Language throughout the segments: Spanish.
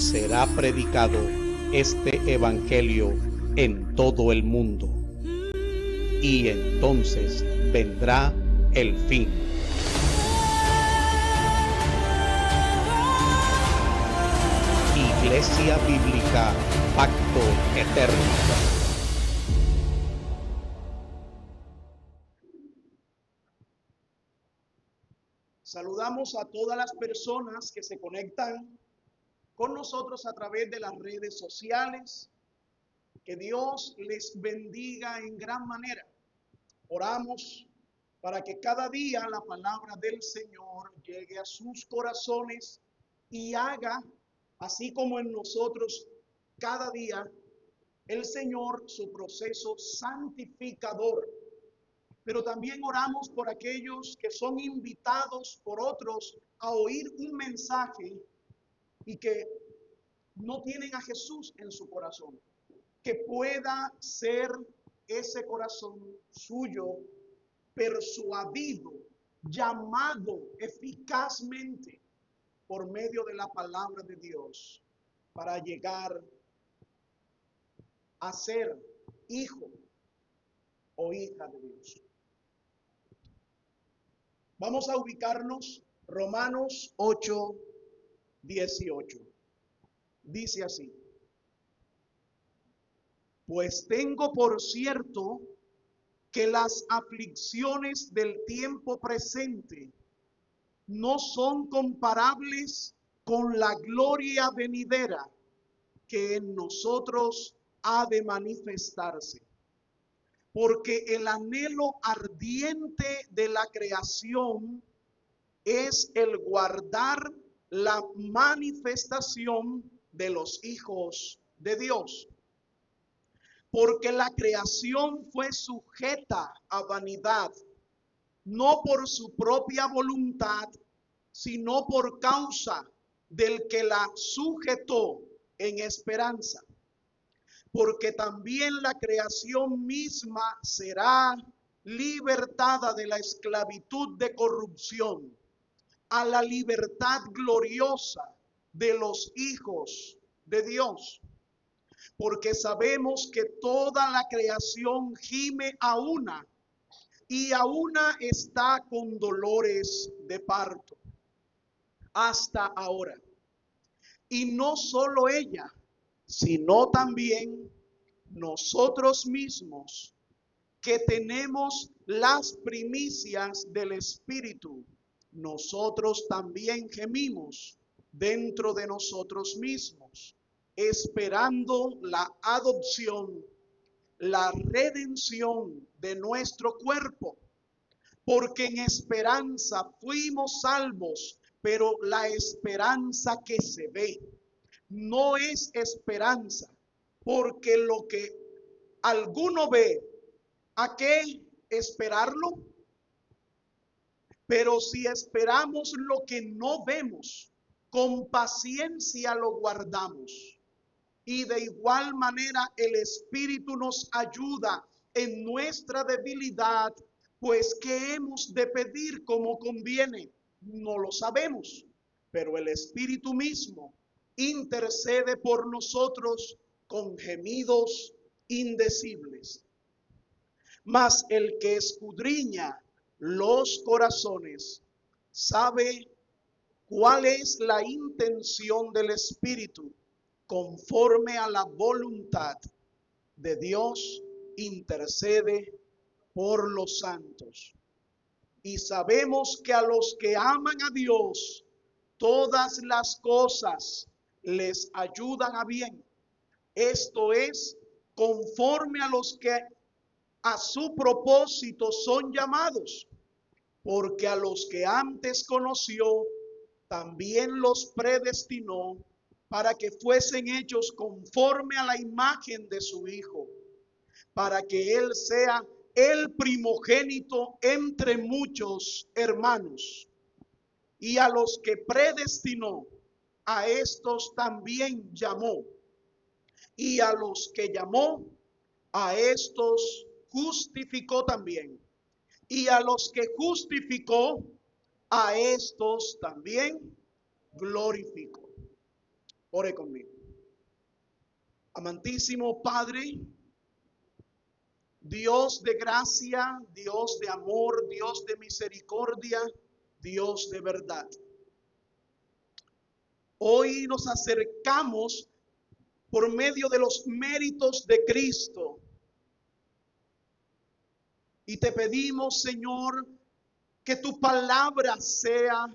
será predicado este evangelio en todo el mundo. Y entonces vendrá el fin. Iglesia Bíblica Pacto Eterno. Saludamos a todas las personas que se conectan con nosotros a través de las redes sociales. Que Dios les bendiga en gran manera. Oramos para que cada día la palabra del Señor llegue a sus corazones y haga, así como en nosotros, cada día el Señor su proceso santificador. Pero también oramos por aquellos que son invitados por otros a oír un mensaje y que no tienen a Jesús en su corazón. Que pueda ser ese corazón suyo persuadido, llamado eficazmente por medio de la palabra de Dios para llegar a ser hijo o hija de Dios. Vamos a ubicarnos Romanos 8:18. Dice así: pues tengo por cierto que las aflicciones del tiempo presente no son comparables con la gloria venidera que en nosotros ha de manifestarse. Porque el anhelo ardiente de la creación es el guardar la manifestación de los hijos de Dios. Porque la creación fue sujeta a vanidad, no por su propia voluntad, sino por causa del que la sujetó en esperanza. Porque también la creación misma será libertada de la esclavitud de corrupción a la libertad gloriosa de los hijos de Dios. Porque sabemos que toda la creación gime a una, y a una está con dolores de parto hasta ahora. Y no solo ella, sino también nosotros mismos, que tenemos las primicias del Espíritu, nosotros también gemimos dentro de nosotros mismos, esperando la adopción, la redención de nuestro cuerpo. Porque en esperanza fuimos salvos, pero la esperanza que se ve no es esperanza, porque lo que alguno ve, ¿a qué esperarlo? Pero si esperamos lo que no vemos, con paciencia lo guardamos. Y de igual manera el Espíritu nos ayuda en nuestra debilidad, pues ¿qué hemos de pedir como conviene? No lo sabemos, pero el Espíritu mismo intercede por nosotros con gemidos indecibles. Mas el que escudriña los corazones sabe cuál es la intención del Espíritu, conforme a la voluntad de Dios intercede por los santos. Y sabemos que a los que aman a Dios, todas las cosas les ayudan a bien. Esto es, conforme a los que a su propósito son llamados. Porque a los que antes conoció, también los predestinó para que fuesen hechos conforme a la imagen de su Hijo, para que Él sea el primogénito entre muchos hermanos. Y a los que predestinó, a estos también llamó. Y a los que llamó, a estos justificó también. Y a los que justificó, a estos también glorificó. Ore conmigo. Amantísimo Padre, Dios de gracia, Dios de amor, Dios de misericordia, Dios de verdad. Hoy nos acercamos por medio de los méritos de Cristo y te pedimos, Señor, que tu palabra sea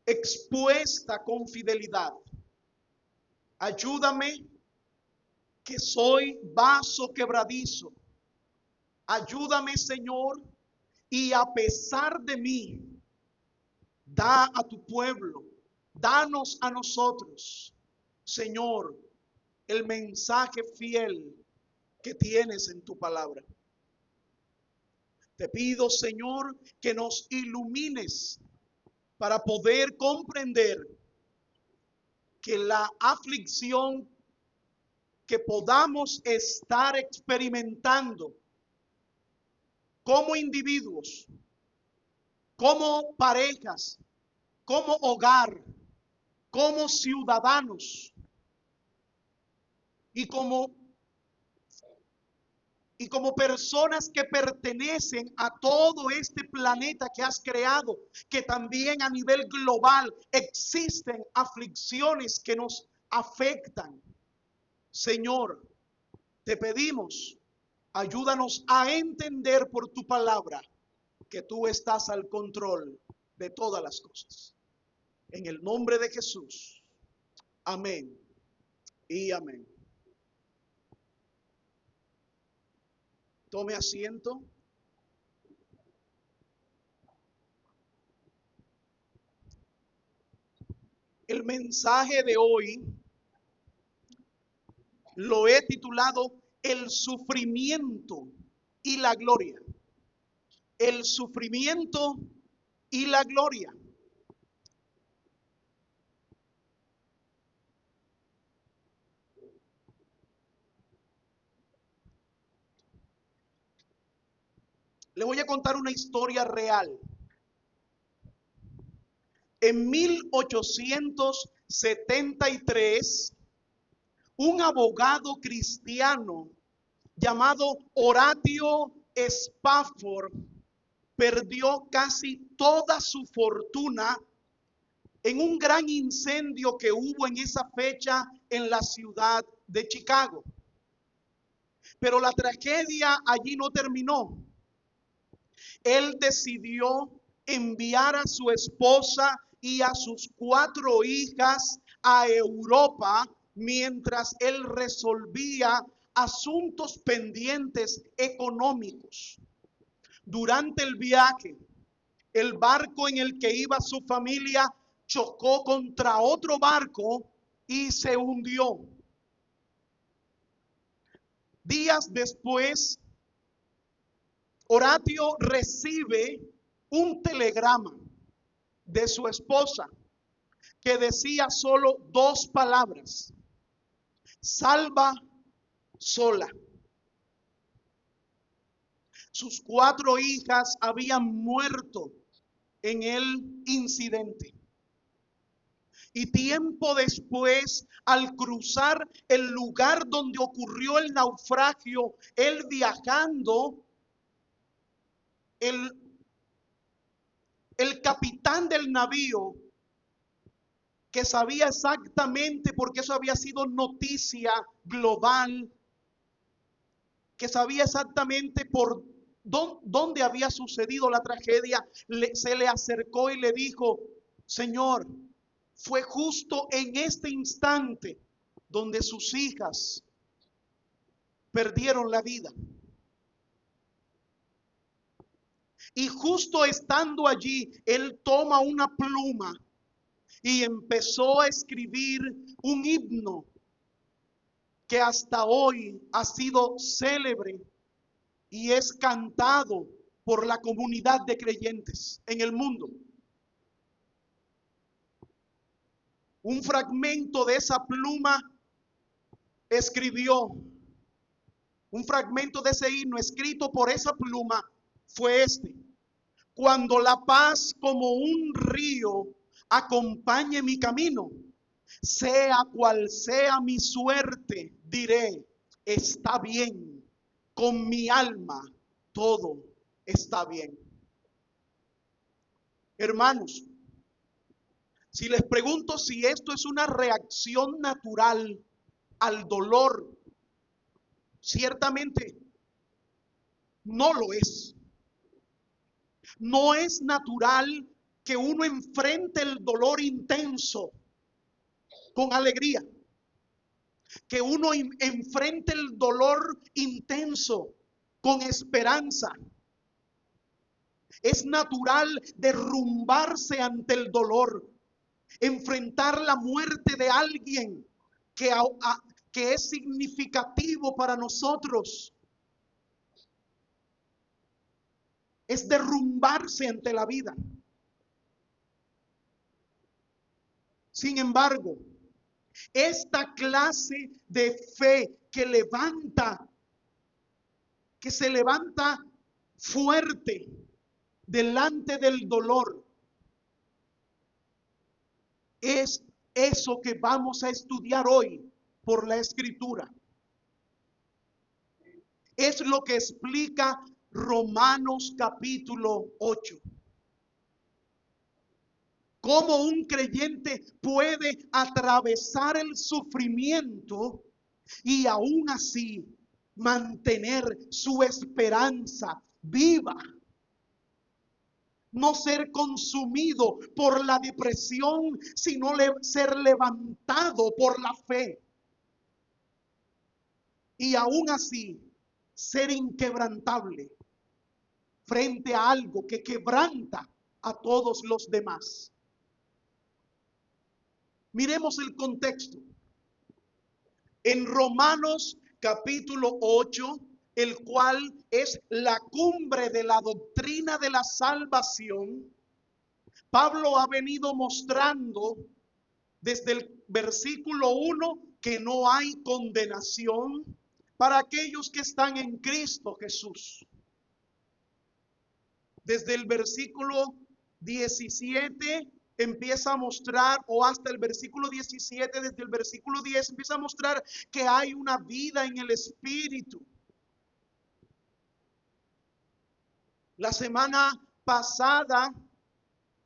expuesta con fidelidad. Ayúdame, que soy vaso quebradizo. Ayúdame, Señor, y a pesar de mí, da a tu pueblo, danos a nosotros, Señor, el mensaje fiel que tienes en tu palabra. Te pido, Señor, que nos ilumines para poder comprender que la aflicción que podamos estar experimentando como individuos, como parejas, como hogar, como ciudadanos y como personas que pertenecen a todo este planeta que has creado, que también a nivel global existen aflicciones que nos afectan. Señor, te pedimos, ayúdanos a entender por tu palabra que tú estás al control de todas las cosas. En el nombre de Jesús. Amén y amén. Tome asiento. El mensaje de hoy lo he titulado El sufrimiento y la gloria. El sufrimiento y la gloria. Le voy a contar una historia real. En 1873, un abogado cristiano llamado Horatio Spafford perdió casi toda su fortuna en un gran incendio que hubo en esa fecha en la ciudad de Chicago. Pero la tragedia allí no terminó. Él decidió enviar a su esposa y a sus 4 hijas a Europa mientras él resolvía asuntos pendientes económicos. Durante el viaje, el barco en el que iba su familia chocó contra otro barco y se hundió. Días después, Horatio recibe un telegrama de su esposa que decía solo 2 palabras: salva sola. Sus 4 hijas habían muerto en el incidente. Y tiempo después, al cruzar el lugar donde ocurrió el naufragio, él viajando, el capitán del navío, que sabía exactamente, porque eso había sido noticia global, que sabía exactamente por dónde había sucedido la tragedia, se le acercó y le dijo: Señor, fue justo en este instante donde sus hijas perdieron la vida. Y justo estando allí, él toma una pluma y empezó a escribir un himno que hasta hoy ha sido célebre y es cantado por la comunidad de creyentes en el mundo. Un fragmento de esa pluma escribió, un fragmento de ese himno escrito por esa pluma fue este: cuando la paz como un río acompañe mi camino, Sea cual sea mi suerte, diré, está bien, con mi alma todo está bien. Hermanos, si les pregunto si esto es una reacción natural al dolor, ciertamente no lo es. No es natural que uno enfrente el dolor intenso con alegría, que uno enfrente el dolor intenso con esperanza. Es natural derrumbarse ante el dolor, enfrentar la muerte de alguien que es significativo para nosotros. Es derrumbarse ante la vida. Sin embargo, esta clase de fe que se levanta fuerte delante del dolor, es eso que vamos a estudiar hoy por la Escritura. Es lo que explica Romanos capítulo 8. Cómo un creyente puede atravesar el sufrimiento y aún así mantener su esperanza viva. No ser consumido por la depresión, sino ser levantado por la fe. Y aún así ser inquebrantable frente a algo que quebranta a todos los demás. Miremos el contexto. En Romanos capítulo 8, el cual es la cumbre de la doctrina de la salvación, Pablo ha venido mostrando desde el versículo 1 que no hay condenación para aquellos que están en Cristo Jesús. Desde el versículo 17 empieza a mostrar, o hasta el versículo 17, desde el versículo 10 empieza a mostrar que hay una vida en el Espíritu. La semana pasada,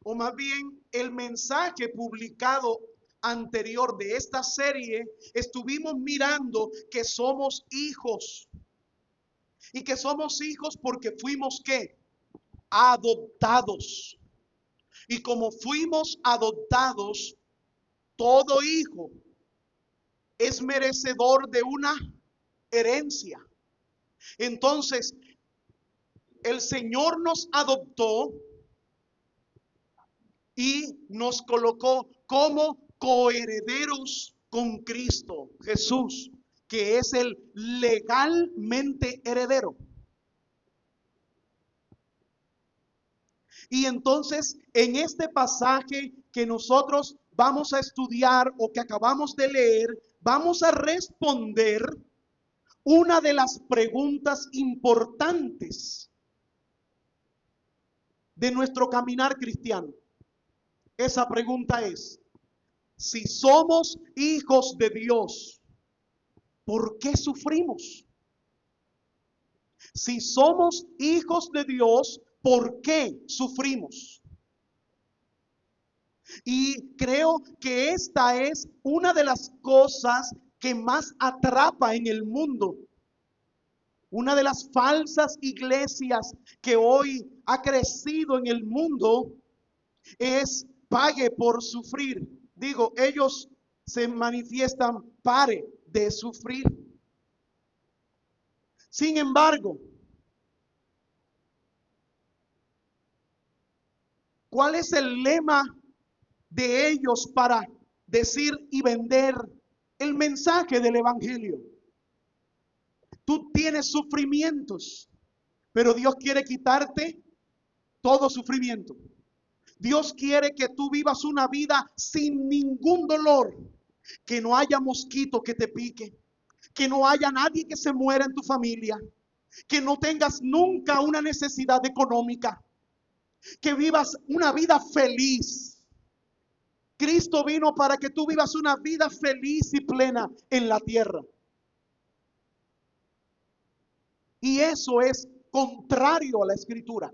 o más bien el mensaje publicado anterior de esta serie, estuvimos mirando que somos hijos. Y que somos hijos porque fuimos ¿qué? Adoptados. Y como fuimos adoptados, todo hijo es merecedor de una herencia. Entonces, el Señor nos adoptó y nos colocó como coherederos con Cristo Jesús, que es el legalmente heredero. Y entonces, en este pasaje que nosotros vamos a estudiar o que acabamos de leer, vamos a responder una de las preguntas importantes de nuestro caminar cristiano. Esa pregunta es: si somos hijos de Dios, ¿por qué sufrimos? Si somos hijos de Dios, ¿por qué sufrimos? Y creo que esta es una de las cosas que más atrapa en el mundo. Una de las falsas iglesias que hoy ha crecido en el mundo es pague por sufrir. Digo, ellos se manifiestan pare de sufrir. Sin embargo, ¿cuál es el lema de ellos para decir y vender el mensaje del evangelio? Tú tienes sufrimientos, pero Dios quiere quitarte todo sufrimiento. Dios quiere que tú vivas una vida sin ningún dolor, que no haya mosquito que te pique, que no haya nadie que se muera en tu familia, que no tengas nunca una necesidad económica, que vivas una vida feliz. Cristo vino para que tú vivas una vida feliz y plena en la tierra. Y eso es contrario a la Escritura.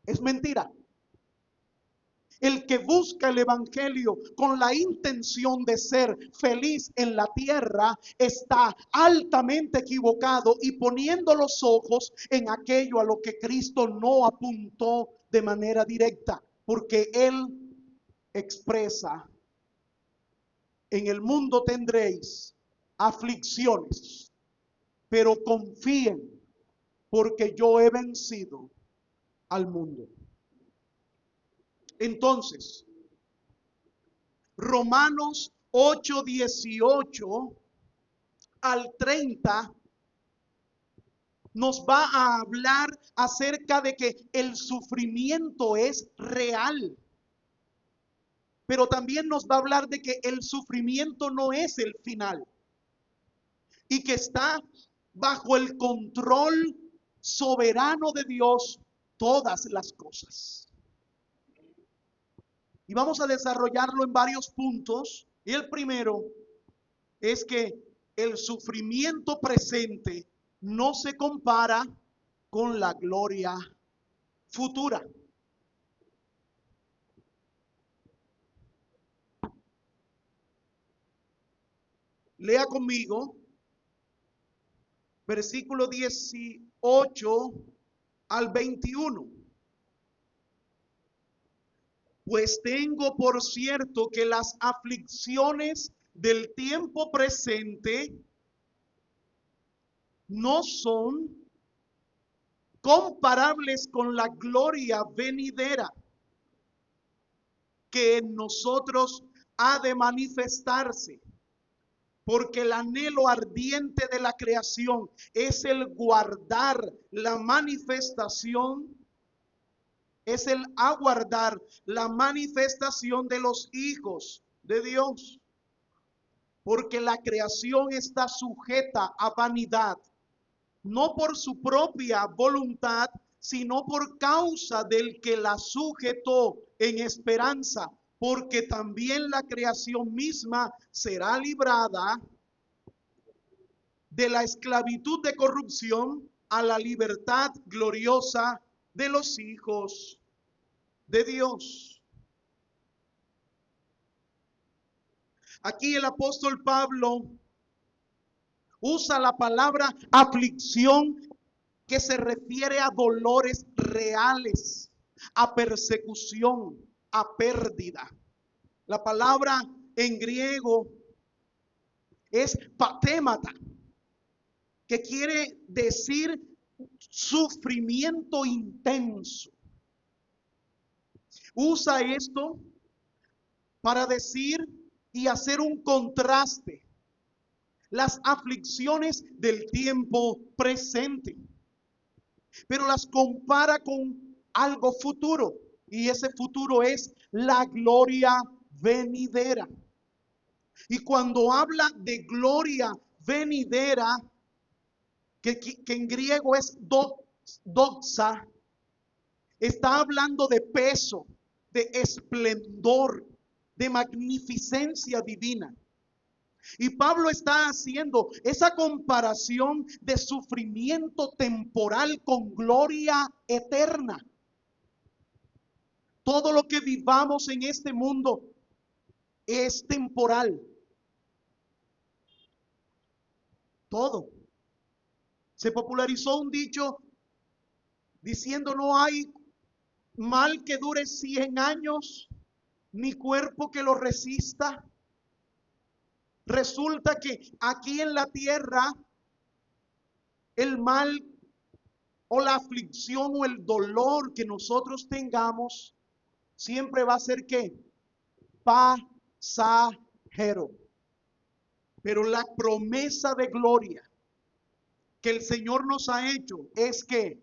Es mentira. El que busca el evangelio con la intención de ser feliz en la tierra está altamente equivocado y poniendo los ojos en aquello a lo que Cristo no apuntó de manera directa, porque Él expresa: en el mundo tendréis aflicciones, pero confíen, porque yo he vencido al mundo. Entonces, Romanos 8:18 al 30 nos va a hablar acerca de que el sufrimiento es real. Pero también nos va a hablar de que el sufrimiento no es el final y que está bajo el control soberano de Dios todas las cosas. Y vamos a desarrollarlo en varios puntos. Y el primero es que el sufrimiento presente no se compara con la gloria futura. Lea conmigo versículo 18 al 21. Pues tengo por cierto que las aflicciones del tiempo presente no son comparables con la gloria venidera que en nosotros ha de manifestarse. Porque el anhelo ardiente de la creación es el guardar la manifestación, es el aguardar la manifestación de los hijos de Dios. Porque la creación está sujeta a vanidad, no por su propia voluntad, sino por causa del que la sujetó, en esperanza, porque también la creación misma será librada de la esclavitud de corrupción a la libertad gloriosa de los hijos de Dios. Aquí el apóstol Pablo usa la palabra aflicción, que se refiere a dolores reales, a persecución, a pérdida. La palabra en griego es patémata, que quiere decir sufrimiento intenso. Usa esto para decir y hacer un contraste: las aflicciones del tiempo presente, pero las compara con algo futuro, y ese futuro es la gloria venidera. Y cuando habla de gloria venidera, que en griego es doxa, está hablando de peso, de esplendor, de magnificencia divina. Y Pablo está haciendo esa comparación de sufrimiento temporal con gloria eterna. Todo lo que vivamos en este mundo es temporal. Todo. Se popularizó un dicho diciendo: no hay mal que dure 100 años, ni cuerpo que lo resista. Resulta que aquí en la tierra el mal o la aflicción o el dolor que nosotros tengamos siempre va a ser ¿qué? Pasajero. Pero la promesa de gloria que el Señor nos ha hecho es que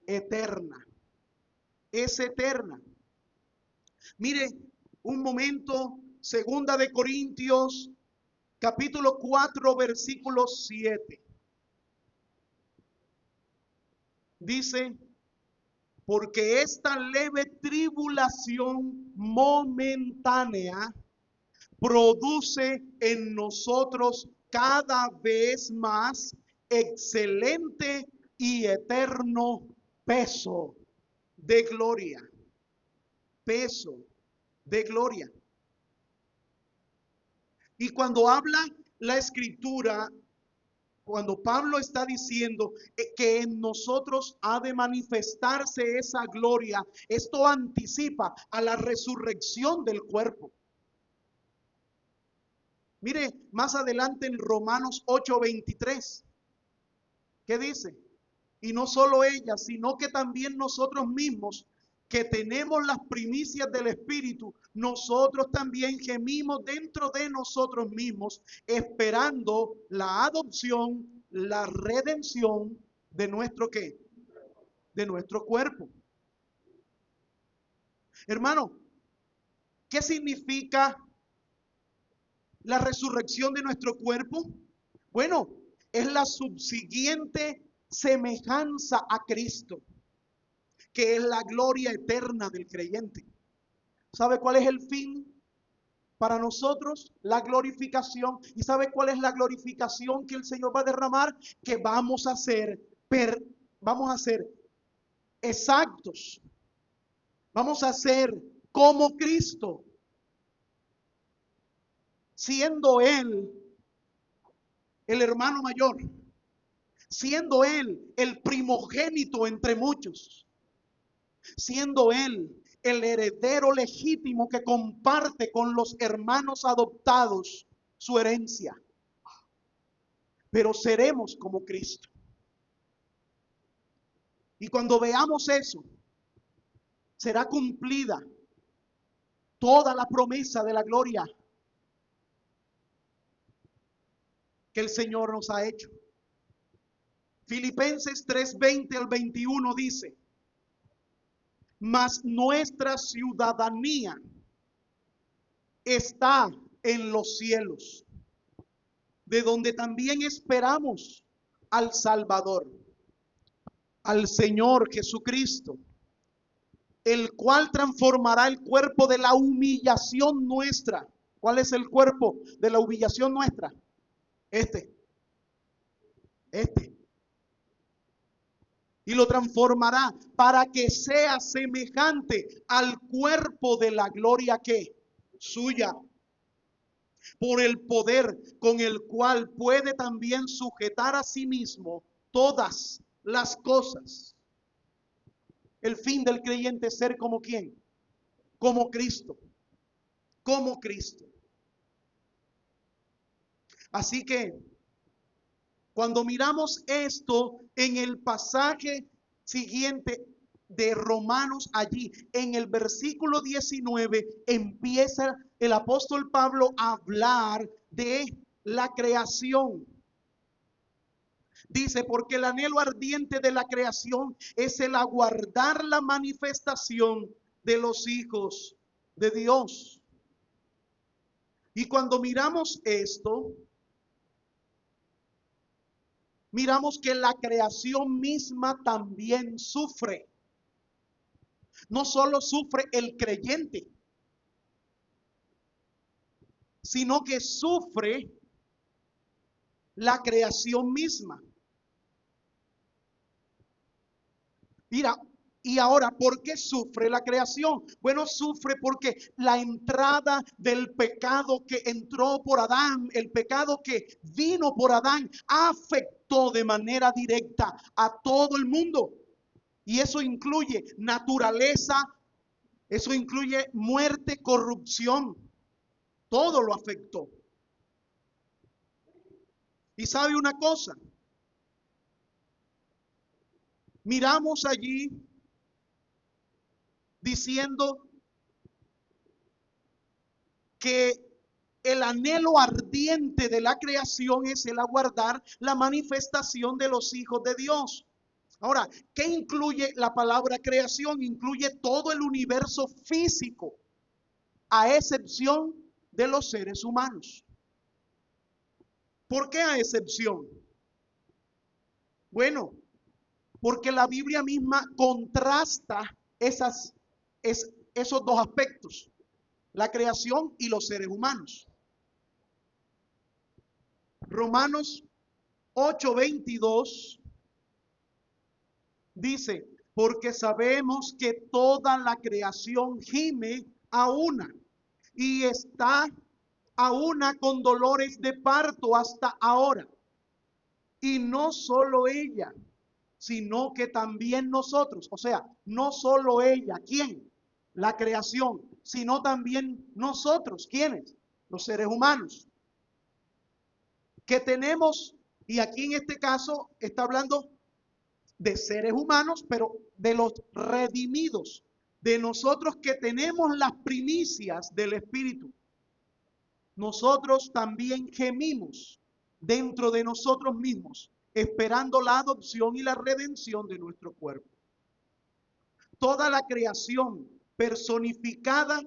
eterna. Es eterna. Mire un momento, 2 de Corintios capítulo 4 versículo 7. Dice: porque esta leve tribulación momentánea produce en nosotros cada vez más excelente y eterno peso de gloria. Peso de gloria. Y cuando habla la escritura, cuando Pablo está diciendo que en nosotros ha de manifestarse esa gloria, esto anticipa a la resurrección del cuerpo. Mire, más adelante en Romanos 8:23, ¿qué dice? Y no solo ella, sino que también nosotros mismos, que tenemos las primicias del Espíritu, nosotros también gemimos dentro de nosotros mismos, esperando la adopción, la redención de nuestro ¿qué? De nuestro cuerpo. Hermano, ¿qué significa la resurrección de nuestro cuerpo? Bueno, es la subsiguiente semejanza a Cristo, que es la gloria eterna del creyente. ¿Sabe cuál es el fin para nosotros? La glorificación. ¿Y sabe cuál es la glorificación que el Señor va a derramar? Que vamos a ser exactos. Vamos a ser como Cristo, siendo Él el hermano mayor, siendo Él el primogénito entre muchos, siendo Él el heredero legítimo que comparte con los hermanos adoptados su herencia. Pero seremos como Cristo. Y cuando veamos eso, será cumplida toda la promesa de la gloria que el Señor nos ha hecho. Filipenses 3:20 al 21 dice: mas nuestra ciudadanía está en los cielos, de donde también esperamos al Salvador, al Señor Jesucristo, el cual transformará el cuerpo de la humillación nuestra. ¿Cuál es el cuerpo de la humillación nuestra? Este. Y lo transformará para que sea semejante al cuerpo de la gloria que suya, por el poder con el cual puede también sujetar a sí mismo todas las cosas. El fin del creyente es ser como ¿quién? Como Cristo. Como Cristo. Así que cuando miramos esto en el pasaje siguiente de Romanos, allí en el versículo 19 empieza el apóstol Pablo a hablar de la creación. Dice, porque el anhelo ardiente de la creación es el aguardar la manifestación de los hijos de Dios. Y cuando miramos esto, miramos que la creación misma también sufre. No solo sufre el creyente, sino que sufre la creación misma. Mira, y ahora, ¿por qué sufre la creación? Bueno, sufre porque la entrada del pecado que entró por Adán, el pecado que vino por Adán, afectó de manera directa a todo el mundo. Y eso incluye naturaleza, eso incluye muerte, corrupción. Todo lo afectó. Y sabe una cosa, miramos allí diciendo que el anhelo ardiente de la creación es el aguardar la manifestación de los hijos de Dios. Ahora, ¿qué incluye la palabra creación? Incluye todo el universo físico, a excepción de los seres humanos. ¿Por qué a excepción? Bueno, porque la Biblia misma contrasta esos dos aspectos, la creación y los seres humanos. Romanos 8:22 dice, porque sabemos que toda la creación gime a una y está a una con dolores de parto hasta ahora. Y no solo ella, sino que también nosotros, o sea, no solo ella, ¿quién? La creación, sino también nosotros, ¿quiénes? Los seres humanos. Que tenemos, y aquí en este caso está hablando de seres humanos, pero de los redimidos, de nosotros que tenemos las primicias del Espíritu. Nosotros también gemimos dentro de nosotros mismos, esperando la adopción y la redención de nuestro cuerpo. Toda la creación personificada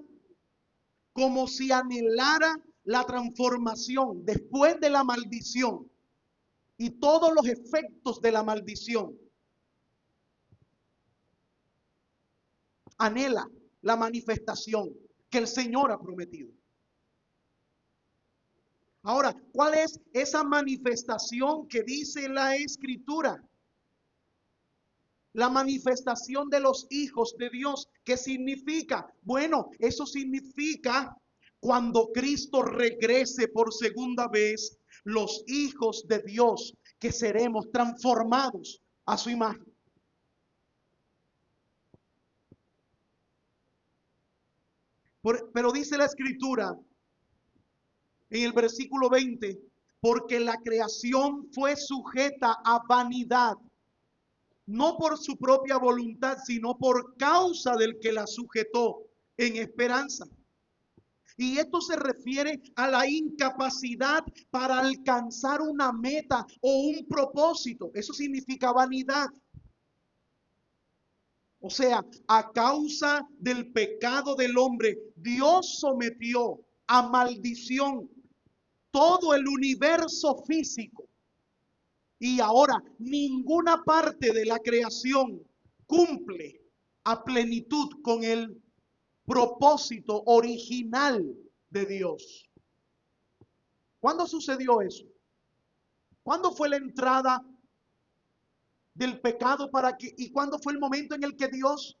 como si anhelara la transformación después de la maldición y todos los efectos de la maldición. Anhela la manifestación que el Señor ha prometido. Ahora, ¿cuál es esa manifestación que dice la Escritura? La manifestación de los hijos de Dios. ¿Qué significa? Bueno, eso significa cuando Cristo regrese por segunda vez, los hijos de Dios que seremos transformados a su imagen. Pero dice la Escritura en el versículo 20, porque la creación fue sujeta a vanidad, no por su propia voluntad, sino por causa del que la sujetó en esperanza. Y esto se refiere a la incapacidad para alcanzar una meta o un propósito. Eso significa vanidad. O sea, a causa del pecado del hombre, Dios sometió a maldición todo el universo físico. Y ahora ninguna parte de la creación cumple a plenitud con el propósito original de Dios. ¿Cuándo sucedió eso? ¿Cuándo fue la entrada del pecado y cuándo fue el momento en el que Dios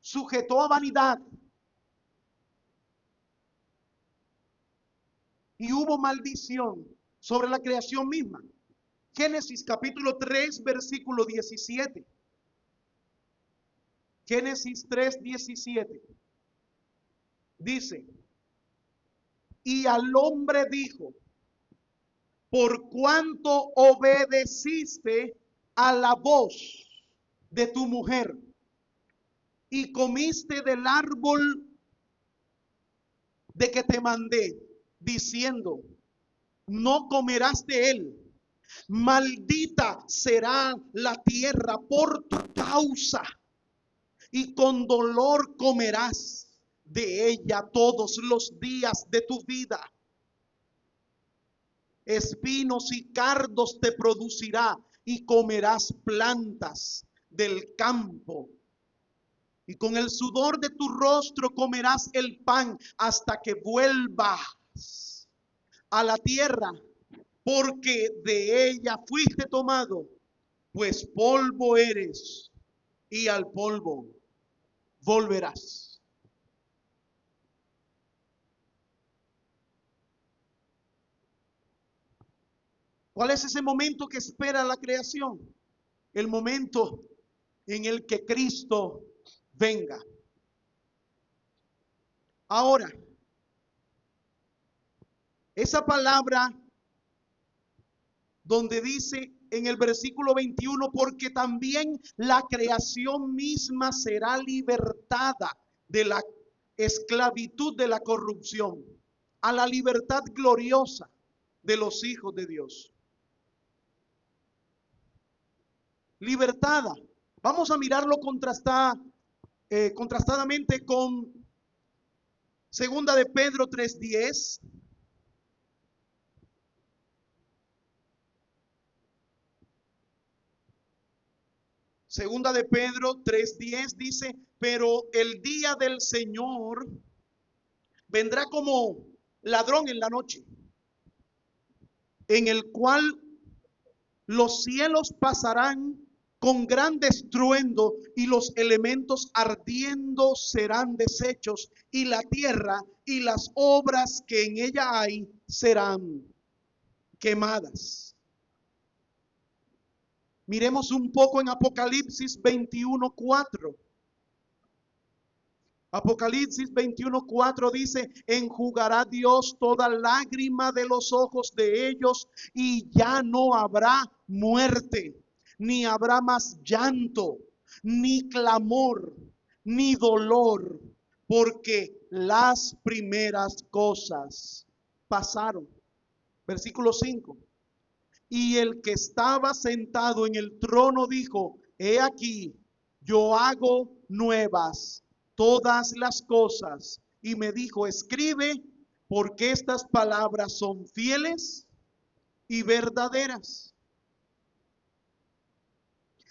sujetó a vanidad y hubo maldición sobre la creación misma? Génesis capítulo 3, versículo 17. Génesis 3:17. Dice, y al hombre dijo, por cuanto obedeciste a la voz de tu mujer y comiste del árbol de que te mandé, diciendo, no comerás de él, maldita será la tierra por tu causa, y con dolor comerás de ella todos los días de tu vida. Espinos y cardos te producirá, y comerás plantas del campo. Y con el sudor de tu rostro comerás el pan hasta que vuelvas a la tierra, porque de ella fuiste tomado, pues polvo eres y al polvo volverás. ¿Cuál es ese momento que espera la creación? El momento en el que Cristo venga. Ahora, esa palabra donde dice en el versículo 21, porque también la creación misma será libertada de la esclavitud de la corrupción a la libertad gloriosa de los hijos de Dios. Libertada. Vamos a mirarlo contrastadamente con Segunda de Pedro 3:10. Segunda de Pedro 3:10 dice, pero el día del Señor vendrá como ladrón en la noche, en el cual los cielos pasarán con gran estruendo y los elementos ardiendo serán deshechos y la tierra y las obras que en ella hay serán quemadas. Miremos un poco en Apocalipsis 21:4. Apocalipsis 21:4 dice, enjugará Dios toda lágrima de los ojos de ellos y ya no habrá muerte, ni habrá más llanto, ni clamor, ni dolor, porque las primeras cosas pasaron. Versículo 5. Y el que estaba sentado en el trono dijo, he aquí, yo hago nuevas todas las cosas. Y me dijo, escribe, porque estas palabras son fieles y verdaderas.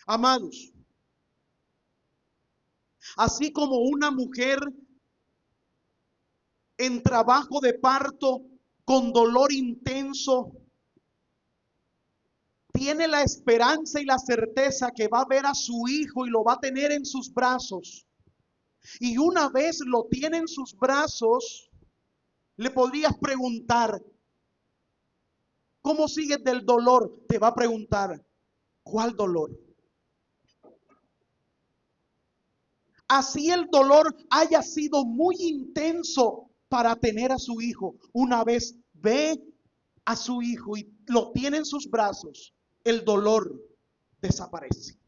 Amados, así como una mujer en trabajo de parto con dolor intenso tiene la esperanza y la certeza que va a ver a su hijo y lo va a tener en sus brazos. Y una vez lo tiene en sus brazos, le podrías preguntar, ¿cómo sigues del dolor? Te va a preguntar, ¿cuál dolor? Así el dolor haya sido muy intenso para tener a su hijo. Una vez ve a su hijo y lo tiene en sus brazos, el dolor desaparece.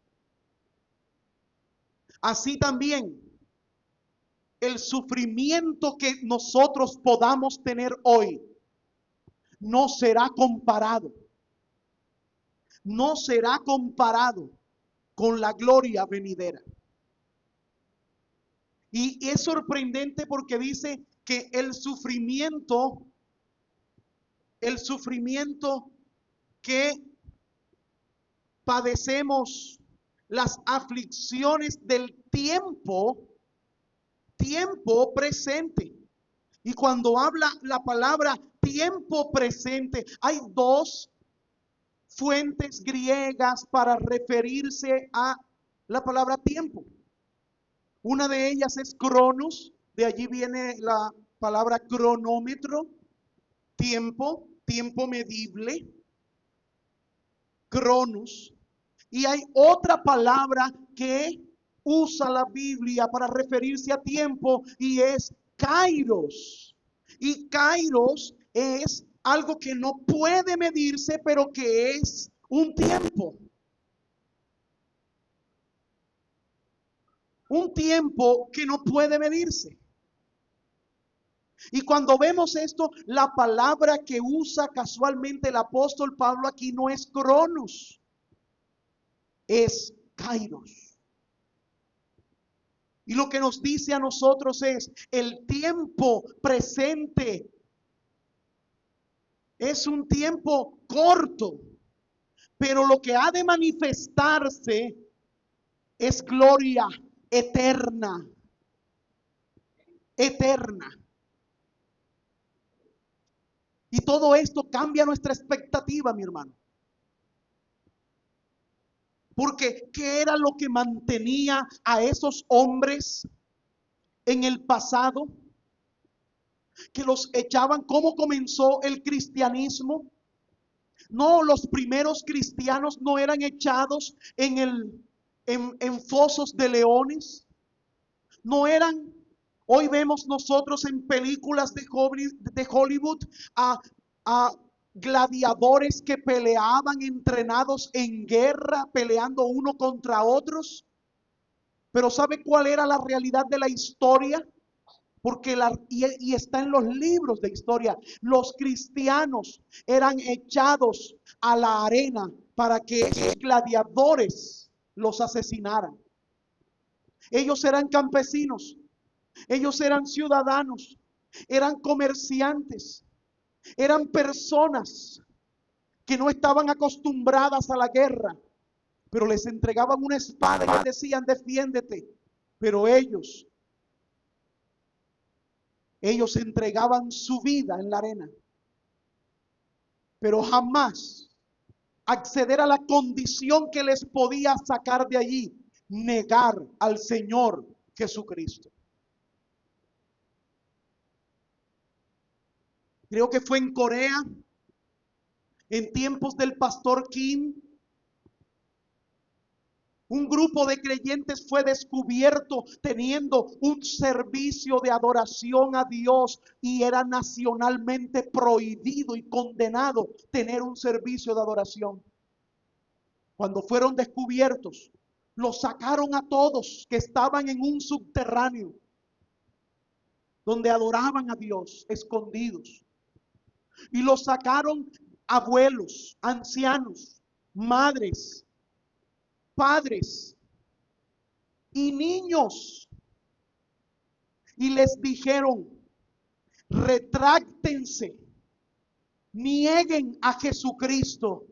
Así también el sufrimiento que nosotros podamos tener hoy no será comparado con la gloria venidera. Y es sorprendente porque dice que el sufrimiento que padecemos, las aflicciones del tiempo presente. Y cuando habla la palabra tiempo presente, hay dos fuentes griegas para referirse a la palabra tiempo. Una de ellas es cronos, de allí viene la palabra cronómetro, tiempo medible, cronos. Y hay otra palabra que usa la Biblia para referirse a tiempo y es kairos. Y kairos es algo que no puede medirse, pero que es un tiempo. Un tiempo que no puede medirse. Y cuando vemos esto, la palabra que usa casualmente el apóstol Pablo aquí no es cronos, es kairos. Y lo que nos dice a nosotros es, el tiempo presente es un tiempo corto, pero lo que ha de manifestarse es gloria eterna. Eterna. Y todo esto cambia nuestra expectativa, mi hermano. Porque ¿qué era lo que mantenía a esos hombres en el pasado? Que los echaban. ¿Cómo comenzó el cristianismo? No, los primeros cristianos no eran echados en fosos de leones. No eran. Hoy vemos nosotros en películas de Hollywood a gladiadores que peleaban entrenados en guerra, peleando uno contra otros. Pero ¿sabe cuál era la realidad de la historia? Porque y está en los libros de historia. Los cristianos eran echados a la arena para que esos gladiadores los asesinaran. Ellos eran campesinos, ellos eran ciudadanos, eran comerciantes, eran personas que no estaban acostumbradas a la guerra, pero les entregaban una espada y les decían, defiéndete. Pero ellos entregaban su vida en la arena, pero jamás acceder a la condición que les podía sacar de allí, negar al Señor Jesucristo. Creo que fue en Corea, en tiempos del pastor Kim, un grupo de creyentes fue descubierto teniendo un servicio de adoración a Dios y era nacionalmente prohibido y condenado tener un servicio de adoración. Cuando fueron descubiertos, los sacaron a todos que estaban en un subterráneo donde adoraban a Dios escondidos. Y los sacaron abuelos, ancianos, madres, padres y niños, y les dijeron, retráctense, nieguen a Jesucristo,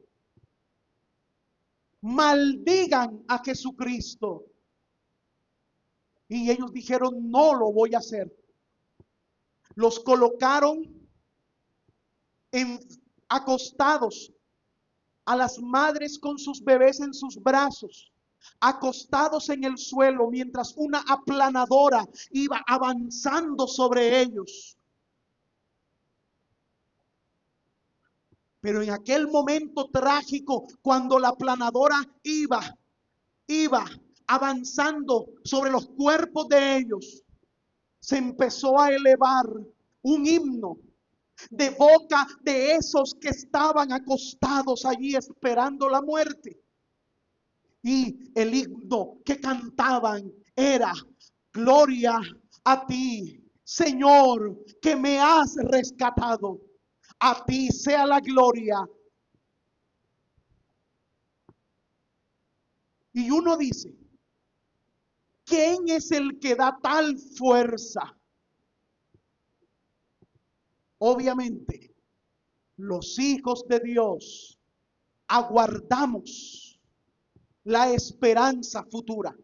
maldigan a Jesucristo. Y ellos dijeron, no lo voy a hacer. Los colocaron acostados, a las madres con sus bebés en sus brazos, acostados en el suelo, mientras una aplanadora iba avanzando sobre ellos. Pero en aquel momento trágico, cuando la aplanadora iba avanzando sobre los cuerpos de ellos, se empezó a elevar un himno de boca de esos que estaban acostados allí esperando la muerte. Y el himno que cantaban era, gloria a ti, Señor, que me has rescatado. A ti sea la gloria. Y uno dice, ¿quién es el que da tal fuerza? Obviamente, los hijos de Dios aguardamos la esperanza futura.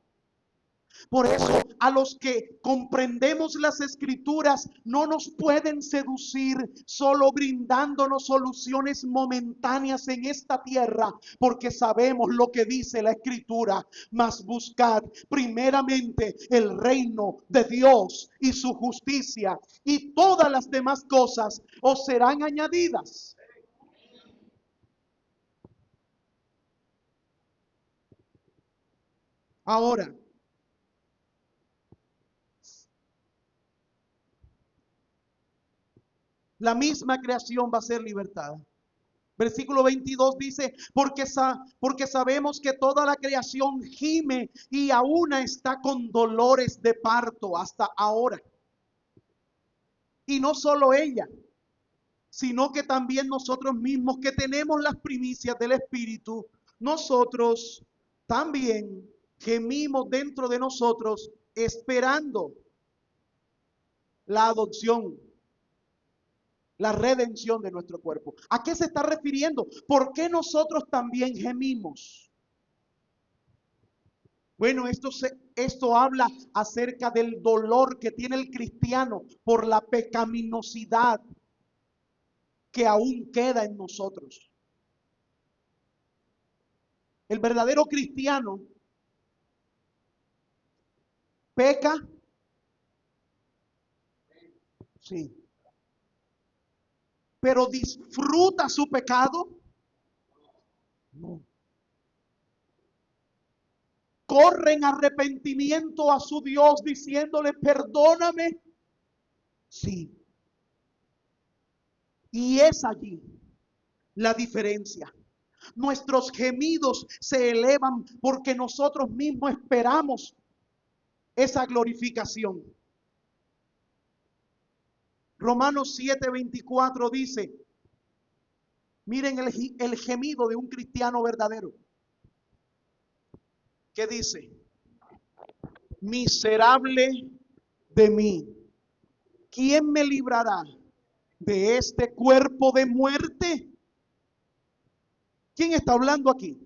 Por eso, a los que comprendemos las Escrituras, no nos pueden seducir solo brindándonos soluciones momentáneas en esta tierra, porque sabemos lo que dice la Escritura. Mas buscad primeramente el reino de Dios y su justicia, y todas las demás cosas os serán añadidas. Ahora, la misma creación va a ser libertada. Versículo 22 dice, porque sabemos que toda la creación gime y aún está con dolores de parto hasta ahora. Y no solo ella, sino que también nosotros mismos que tenemos las primicias del Espíritu, nosotros también gemimos dentro de nosotros esperando la adopción, la redención de nuestro cuerpo. ¿A qué se está refiriendo? ¿Por qué nosotros también gemimos? Bueno, esto habla acerca del dolor que tiene el cristiano por la pecaminosidad que aún queda en nosotros. El verdadero cristiano peca, sí, pero disfruta su pecado, no. Corre en arrepentimiento a su Dios diciéndole, perdóname, sí. Y es allí la diferencia. Nuestros gemidos se elevan porque nosotros mismos esperamos esa glorificación. Romanos 7:24 dice, miren el gemido de un cristiano verdadero. ¿Qué dice? Miserable de mí, ¿quién me librará de este cuerpo de muerte? ¿Quién está hablando aquí?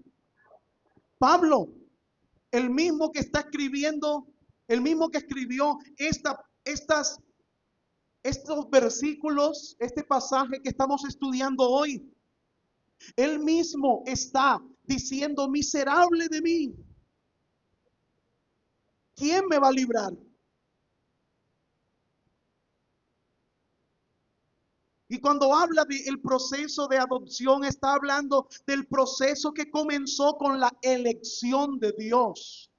Pablo, el mismo que está escribiendo, el mismo que escribió estos versículos, este pasaje que estamos estudiando hoy, él mismo está diciendo: miserable de mí, ¿quién me va a librar? Y cuando habla del proceso de adopción, está hablando del proceso que comenzó con la elección de Dios.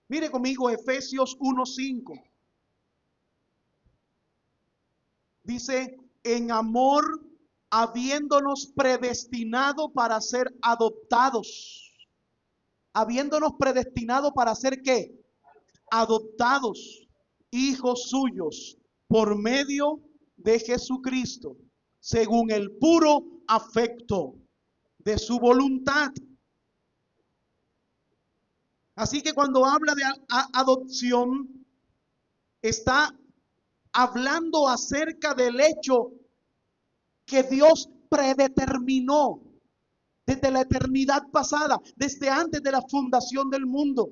Mire conmigo Efesios 1:5. Dice: en amor, habiéndonos predestinado para ser adoptados. Habiéndonos predestinado para ser ¿qué? Adoptados, hijos suyos, por medio de Jesucristo, según el puro afecto de su voluntad. Así que cuando habla de adopción, está hablando acerca del hecho que Dios predeterminó desde la eternidad pasada, desde antes de la fundación del mundo,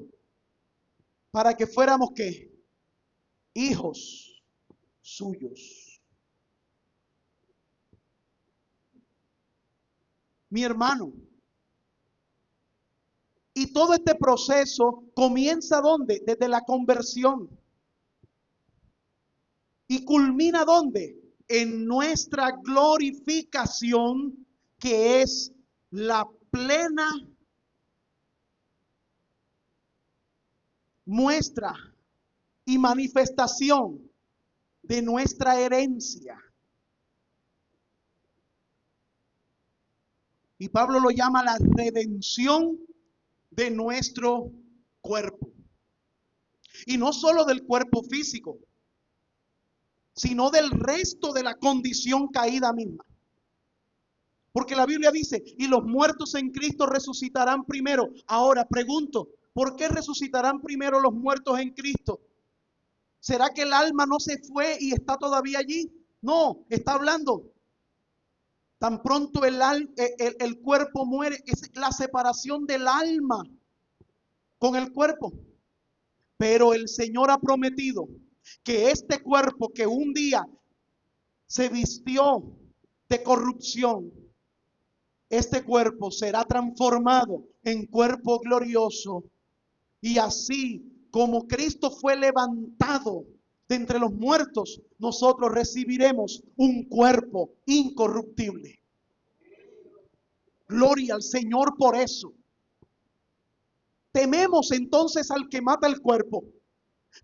para que fuéramos ¿qué? Hijos suyos. Mi hermano, y todo este proceso comienza ¿dónde? Desde la conversión. ¿Y culmina dónde? En nuestra glorificación, que es la plena muestra y manifestación de nuestra herencia. Y Pablo lo llama la redención de nuestro cuerpo. Y no solo del cuerpo físico, sino del resto de la condición caída misma. Porque la Biblia dice: y los muertos en Cristo resucitarán primero. Ahora pregunto, ¿por qué resucitarán primero los muertos en Cristo? ¿Será que el alma no se fue y está todavía allí? No, está hablando. Tan pronto el cuerpo muere, es la separación del alma con el cuerpo. Pero el Señor ha prometido que este cuerpo que un día se vistió de corrupción, este cuerpo será transformado en cuerpo glorioso. Y así como Cristo fue levantado de entre los muertos, nosotros recibiremos un cuerpo incorruptible. Gloria al Señor por eso. Tememos entonces al que mata el cuerpo.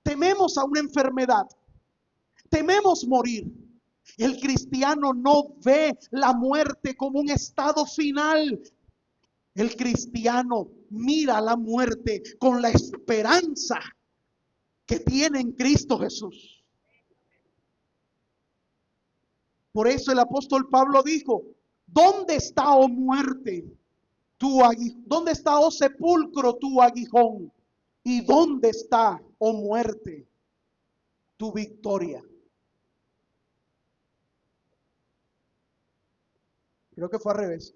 Tememos a una enfermedad. Tememos morir. El cristiano no ve la muerte como un estado final. El cristiano mira la muerte con la esperanza que tiene en Cristo Jesús. Por eso el apóstol Pablo dijo: ¿dónde está, oh muerte, tu aguijón? ¿Dónde está, oh sepulcro, tu aguijón? ¿Y dónde está, oh muerte, tu victoria? Creo que fue al revés.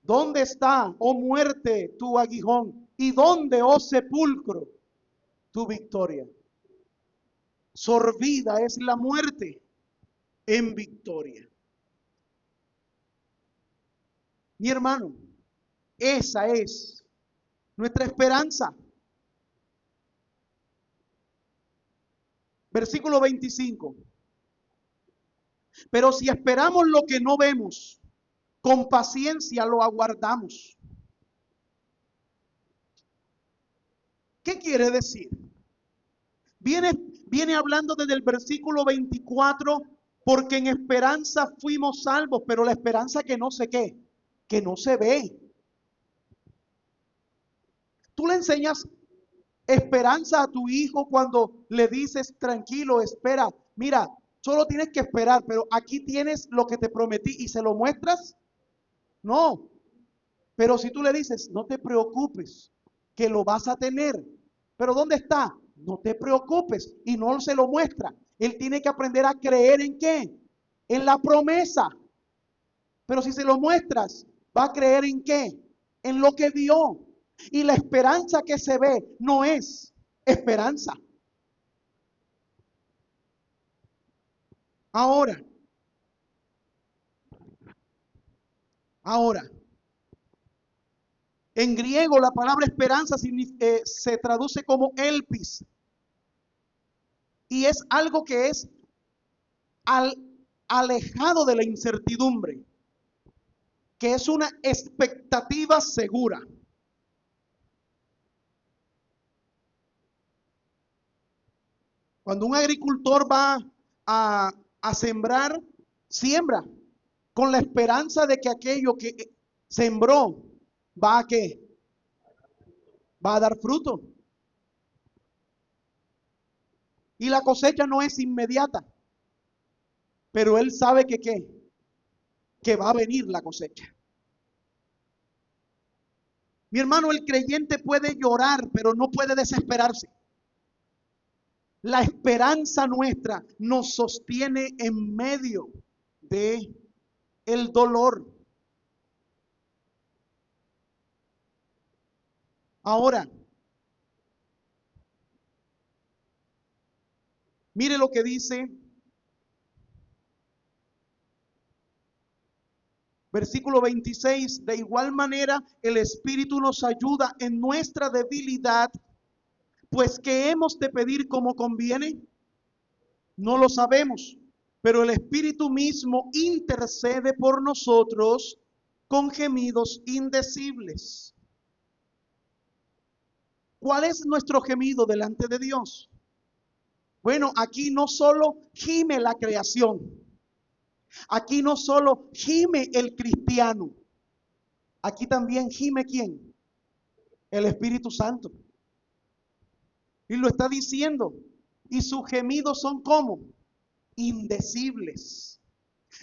¿Dónde está, oh muerte, tu aguijón? ¿Y dónde, oh sepulcro, tu victoria? Sorbida es la muerte en victoria. Mi hermano, esa es nuestra esperanza. Versículo 25. Pero si esperamos lo que no vemos, con paciencia lo aguardamos. ¿Qué quiere decir? Viene hablando desde el versículo 24, porque en esperanza fuimos salvos, pero la esperanza que no sé qué, que no se ve. Tú le enseñas esperanza a tu hijo cuando le dices: tranquilo, espera, mira, solo tienes que esperar, pero aquí tienes lo que te prometí, y se lo muestras. No, pero si tú le dices: no te preocupes, que lo vas a tener, pero ¿dónde está? No te preocupes, y no se lo muestra. Él tiene que aprender a creer ¿en qué? En la promesa. Pero si se lo muestras, ¿va a creer en qué? en lo que vio. Y la esperanza que se ve no es esperanza. Ahora, en griego la palabra esperanza se traduce como elpis. Y es algo que es alejado de la incertidumbre, que es una expectativa segura. Cuando un agricultor va a sembrar, siembra con la esperanza de que aquello que sembró va a ¿qué? Va a dar fruto. Y la cosecha no es inmediata, pero él sabe que ¿qué? Que va a venir la cosecha. Mi hermano, el creyente puede llorar, pero no puede desesperarse. La esperanza nuestra nos sostiene en medio de el dolor. Ahora, mire lo que dice versículo 26. De igual manera, el Espíritu nos ayuda en nuestra debilidad, pues ¿qué hemos de pedir como conviene? No lo sabemos, pero el Espíritu mismo intercede por nosotros con gemidos indecibles. ¿Cuál es nuestro gemido delante de Dios? Bueno, aquí no solo gime la creación, aquí no solo gime el cristiano, aquí también gime ¿quién? El Espíritu Santo. Y lo está diciendo. Y sus gemidos son ¿cómo? Indecibles.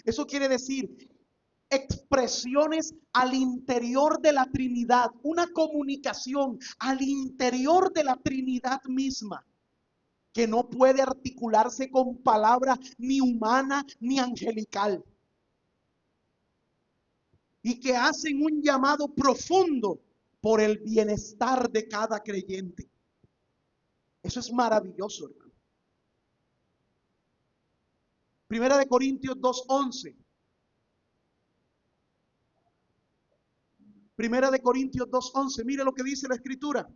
Eso quiere decir expresiones al interior de la Trinidad, una comunicación al interior de la Trinidad misma, que no puede articularse con palabra ni humana ni angelical, y que hacen un llamado profundo por el bienestar de cada creyente. Eso es maravilloso, hermano. Primera de Corintios 2:11. Primera de Corintios 2:11. Mire lo que dice la Escritura.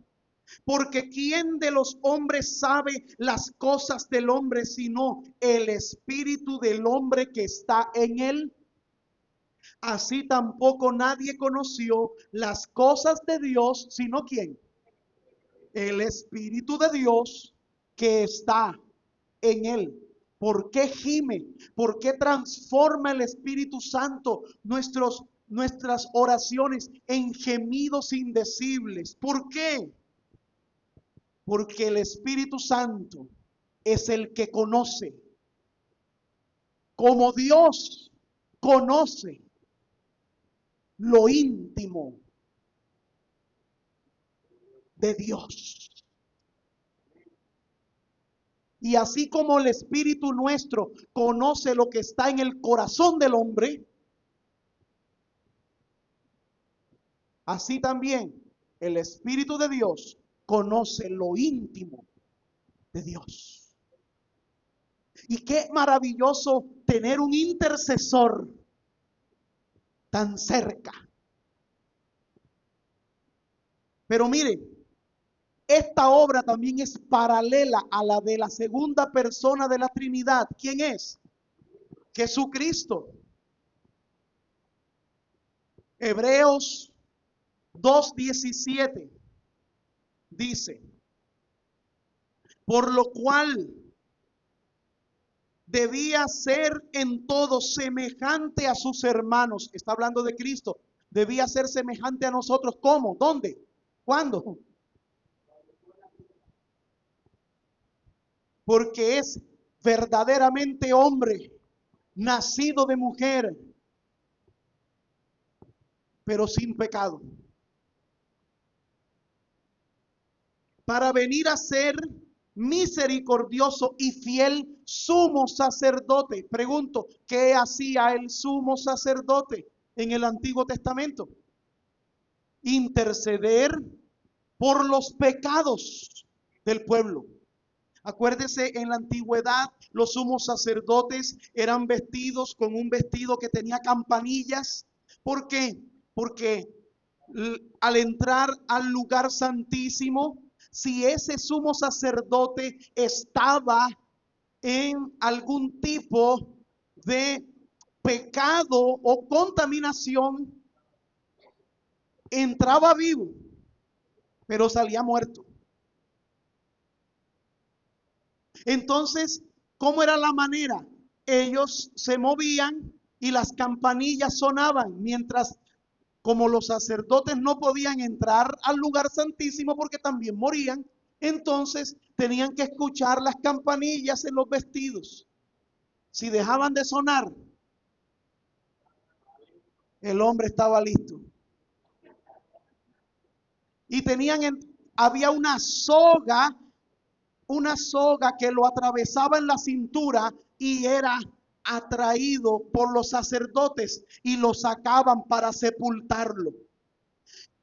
Porque ¿quién de los hombres sabe las cosas del hombre sino el espíritu del hombre que está en él? Así tampoco nadie conoció las cosas de Dios sino ¿quién? El Espíritu de Dios que está en él. ¿Por qué gime? ¿Por qué transforma el Espíritu Santo nuestras oraciones en gemidos indecibles? ¿Por qué? Porque el Espíritu Santo es el que conoce, como Dios conoce lo íntimo de Dios. Y así como el Espíritu nuestro conoce lo que está en el corazón del hombre, así también el Espíritu de Dios conoce lo íntimo de Dios. Y qué maravilloso tener un intercesor tan cerca. Pero mire, esta obra también es paralela a la de la segunda persona de la Trinidad. ¿Quién es? Jesucristo. Hebreos 2:17 dice: por lo cual debía ser en todo semejante a sus hermanos. Está hablando de Cristo. Debía ser semejante a nosotros. ¿Cómo? ¿Dónde? ¿Cuándo? Porque es verdaderamente hombre, nacido de mujer, pero sin pecado, para venir a ser misericordioso y fiel sumo sacerdote. Pregunto, ¿qué hacía el sumo sacerdote en el Antiguo Testamento? interceder por los pecados del pueblo. Acuérdese, en la antigüedad los sumos sacerdotes eran vestidos con un vestido que tenía campanillas. ¿Por qué? Porque al entrar al lugar santísimo, si ese sumo sacerdote estaba en algún tipo de pecado o contaminación, entraba vivo, pero salía muerto. Entonces, ¿cómo era la manera? Ellos se movían y las campanillas sonaban, mientras, como los sacerdotes no podían entrar al lugar santísimo porque también morían, entonces tenían que escuchar las campanillas en los vestidos. Si dejaban de sonar, el hombre estaba listo. Y había una soga que lo atravesaba en la cintura y era atraído por los sacerdotes y lo sacaban para sepultarlo.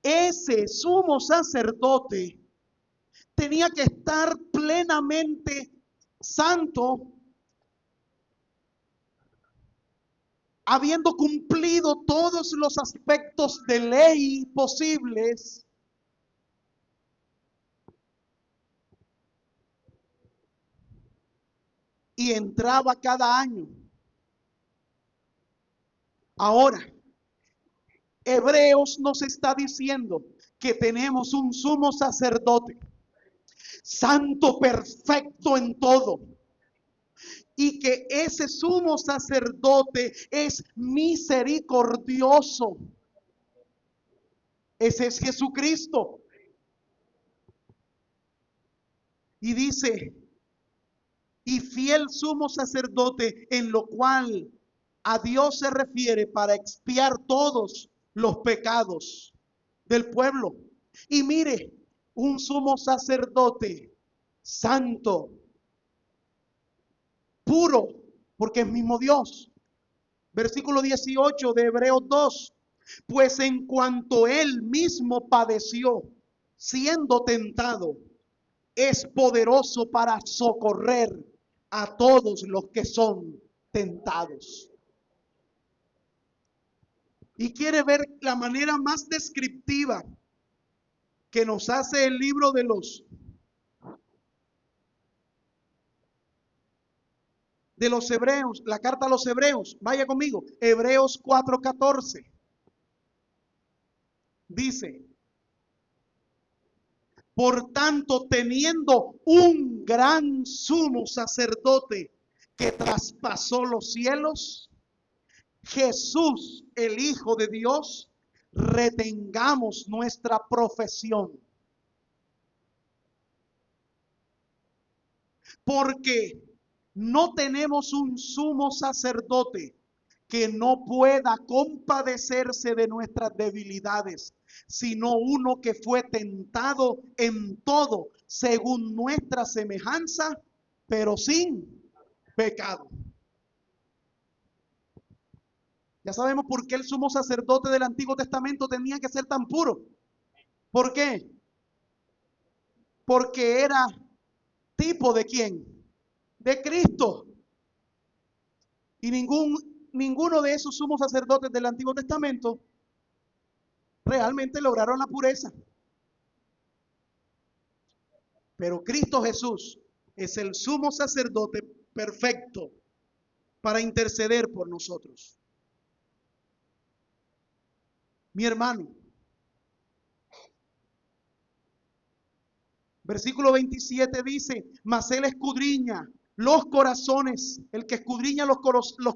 Ese sumo sacerdote tenía que estar plenamente santo, habiendo cumplido todos los aspectos de ley posibles. Y entraba cada año. Ahora, Hebreos nos está diciendo que tenemos un sumo sacerdote, santo, perfecto en todo, y que ese sumo sacerdote es misericordioso. Ese es Jesucristo. Y dice, y fiel sumo sacerdote, en lo cual a Dios se refiere para expiar todos los pecados del pueblo. Y mire, un sumo sacerdote santo, puro, porque es mismo Dios. Versículo 18 de Hebreos 2. Pues en cuanto él mismo padeció, siendo tentado, es poderoso para socorrer a todos los que son tentados. Y quiere ver la manera más descriptiva que nos hace el libro de los Hebreos, la carta a los Hebreos. Vaya conmigo, Hebreos 4:14. Dice, por tanto, teniendo un gran sumo sacerdote que traspasó los cielos, Jesús, el Hijo de Dios, retengamos nuestra profesión. Porque no tenemos un sumo sacerdote que no pueda compadecerse de nuestras debilidades, sino uno que fue tentado en todo según nuestra semejanza, pero sin pecado. Ya sabemos por qué el sumo sacerdote del Antiguo Testamento tenía que ser tan puro. ¿Por qué? Porque era tipo de ¿quién? De Cristo. Y ninguno de esos sumos sacerdotes del Antiguo Testamento realmente lograron la pureza. Pero Cristo Jesús es el sumo sacerdote perfecto para interceder por nosotros. Mi hermano, versículo 27 dice, mas él escudriña los corazones, el que escudriña los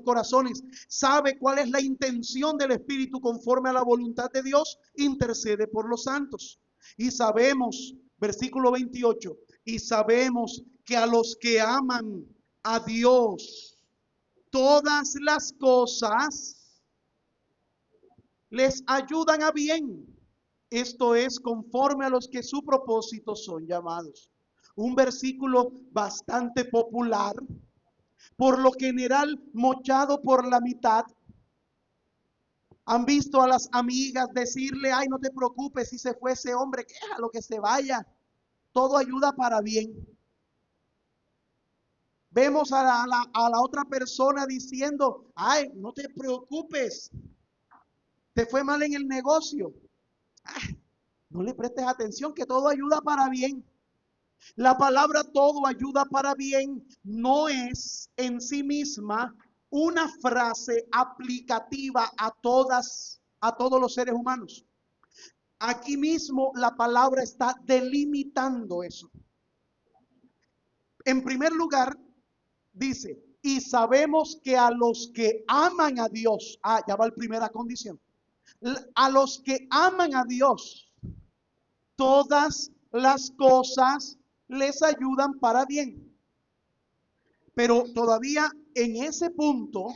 corazones, sabe cuál es la intención del Espíritu conforme a la voluntad de Dios, intercede por los santos. Y sabemos, versículo 28, y sabemos que a los que aman a Dios, todas las cosas les ayudan a bien. Esto es conforme a los que su propósito son llamados. Un versículo bastante popular, por lo general mochado por la mitad. Han visto a las amigas decirle, ay, no te preocupes, si se fue ese hombre, que déjalo que se vaya. Todo ayuda para bien. Vemos a la otra persona diciendo, ay, no te preocupes, te fue mal en el negocio. No le prestes atención, que todo ayuda para bien. La palabra todo ayuda para bien no es en sí misma una frase aplicativa a todos los seres humanos. Aquí mismo la palabra está delimitando eso. En primer lugar, dice, y sabemos que a los que aman a Dios, ya va la primera condición, a los que aman a Dios, todas las cosas les ayudan para bien. Pero todavía en ese punto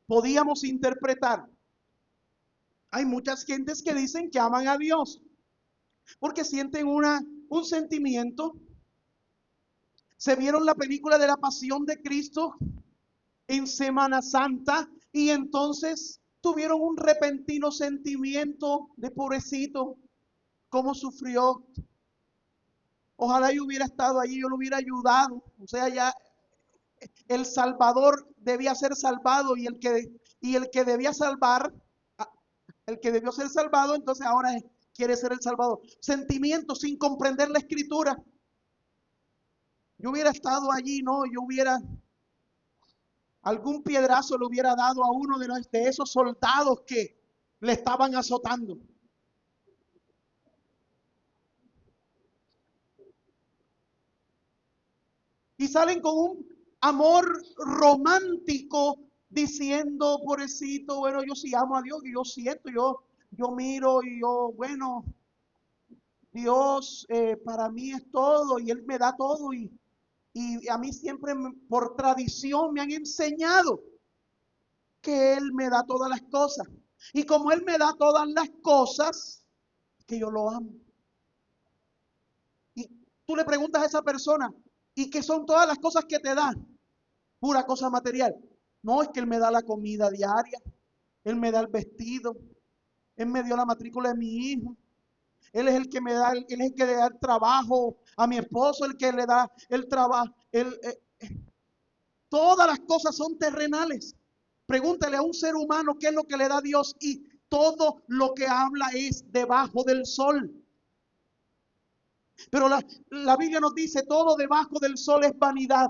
podíamos interpretar. Hay muchas gentes que dicen que aman a Dios porque sienten un sentimiento. Se vieron la película de la Pasión de Cristo en Semana Santa y entonces tuvieron un repentino sentimiento de pobrecito, cómo sufrió. Ojalá yo hubiera estado allí, yo lo hubiera ayudado. O sea, ya el Salvador debía ser salvado y el que debía salvar, el que debió ser salvado, entonces ahora quiere ser el Salvador. Sentimientos sin comprender la Escritura. Yo hubiera estado allí, no, yo hubiera, algún piedrazo le hubiera dado a uno de esos soldados que le estaban azotando. Y salen con un amor romántico diciendo, pobrecito, bueno, yo sí amo a Dios, y yo siento, yo miro y yo, bueno, Dios para mí es todo y Él me da todo y a mí siempre por tradición me han enseñado que Él me da todas las cosas. Y como Él me da todas las cosas, que yo lo amo. Y tú le preguntas a esa persona, ¿y qué son todas las cosas que te dan? Pura cosa material. No, es que Él me da la comida diaria, Él me da el vestido, Él me dio la matrícula de mi hijo, Él es el que me da, Él es el que le da el trabajo a mi esposo, el que le da el trabajo. Todas las cosas son terrenales. Pregúntale a un ser humano qué es lo que le da Dios y todo lo que habla es debajo del sol. Pero la Biblia nos dice, todo debajo del sol es vanidad.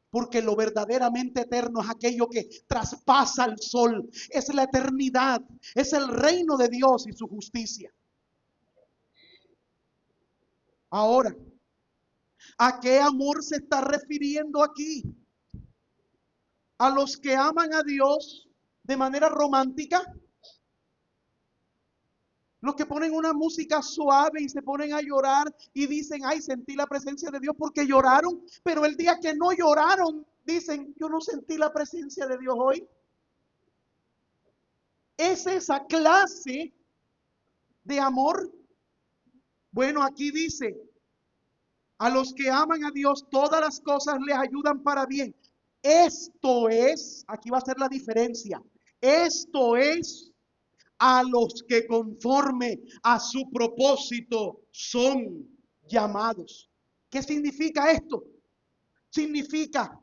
Porque lo verdaderamente eterno es aquello que traspasa el sol. Es la eternidad. Es el reino de Dios y su justicia. Ahora, ¿a qué amor se está refiriendo aquí? ¿A los que aman a Dios de manera romántica? Los que ponen una música suave y se ponen a llorar y dicen, ay, sentí la presencia de Dios porque lloraron, pero el día que no lloraron, dicen, yo no sentí la presencia de Dios hoy. ¿Es esa clase de amor? Bueno, aquí dice, a los que aman a Dios, todas las cosas les ayudan para bien. Esto es, aquí va a ser la diferencia, esto es a los que conforme a su propósito son llamados. ¿Qué significa esto? Significa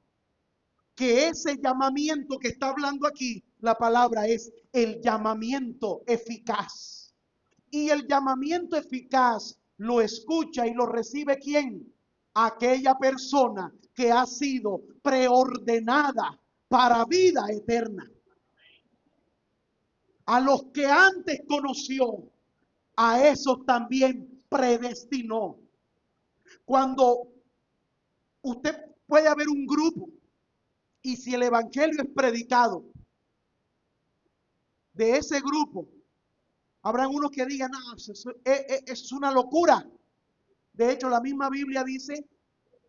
que ese llamamiento que está hablando aquí, la palabra es el llamamiento eficaz. Y el llamamiento eficaz lo escucha y lo recibe ¿quién? Aquella persona que ha sido preordenada para vida eterna. A los que antes conoció, a esos también predestinó. Cuando usted puede haber un grupo y si el evangelio es predicado de ese grupo, habrán unos que digan, no, es una locura. De hecho, la misma Biblia dice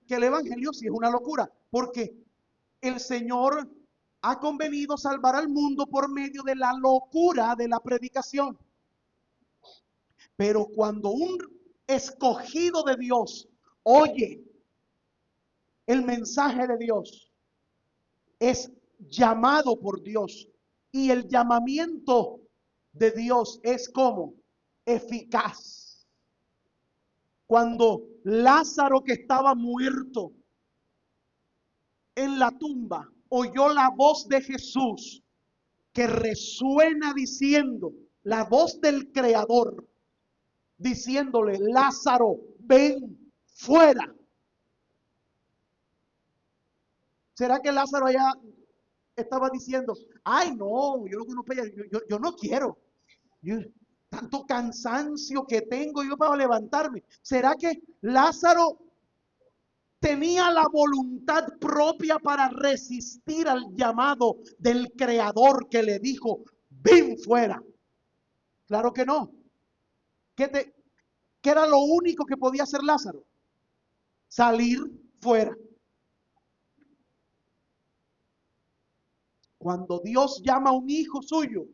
que el evangelio sí es una locura, porque el Señor ha convenido salvar al mundo por medio de la locura de la predicación. Pero cuando un escogido de Dios oye el mensaje de Dios, es llamado por Dios. Y el llamamiento de Dios es como eficaz. Cuando Lázaro, que estaba muerto en la tumba, oyó la voz de Jesús que resuena diciendo, la voz del Creador, diciéndole: Lázaro, ven fuera. ¿Será que Lázaro allá estaba diciendo: ay no, yo lo que no puedo, yo no quiero, tanto cansancio que tengo yo para levantarme? ¿Será que Lázaro tenía la voluntad propia para resistir al llamado del Creador que le dijo: ven fuera? Claro que no. ¿Qué era lo único que podía hacer Lázaro? Salir fuera. Cuando Dios llama a un hijo suyo,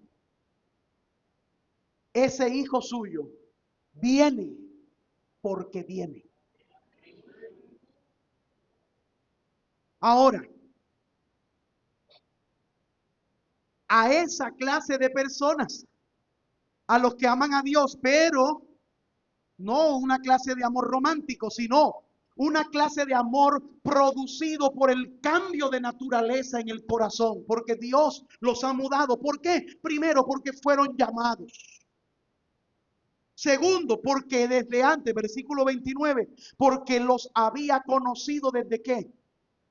ese hijo suyo viene porque viene. Ahora, a esa clase de personas, a los que aman a Dios, pero no una clase de amor romántico, sino una clase de amor producido por el cambio de naturaleza en el corazón, porque Dios los ha mudado. ¿Por qué? Primero, porque fueron llamados. Segundo, porque desde antes, versículo 29, porque los había conocido desde qué?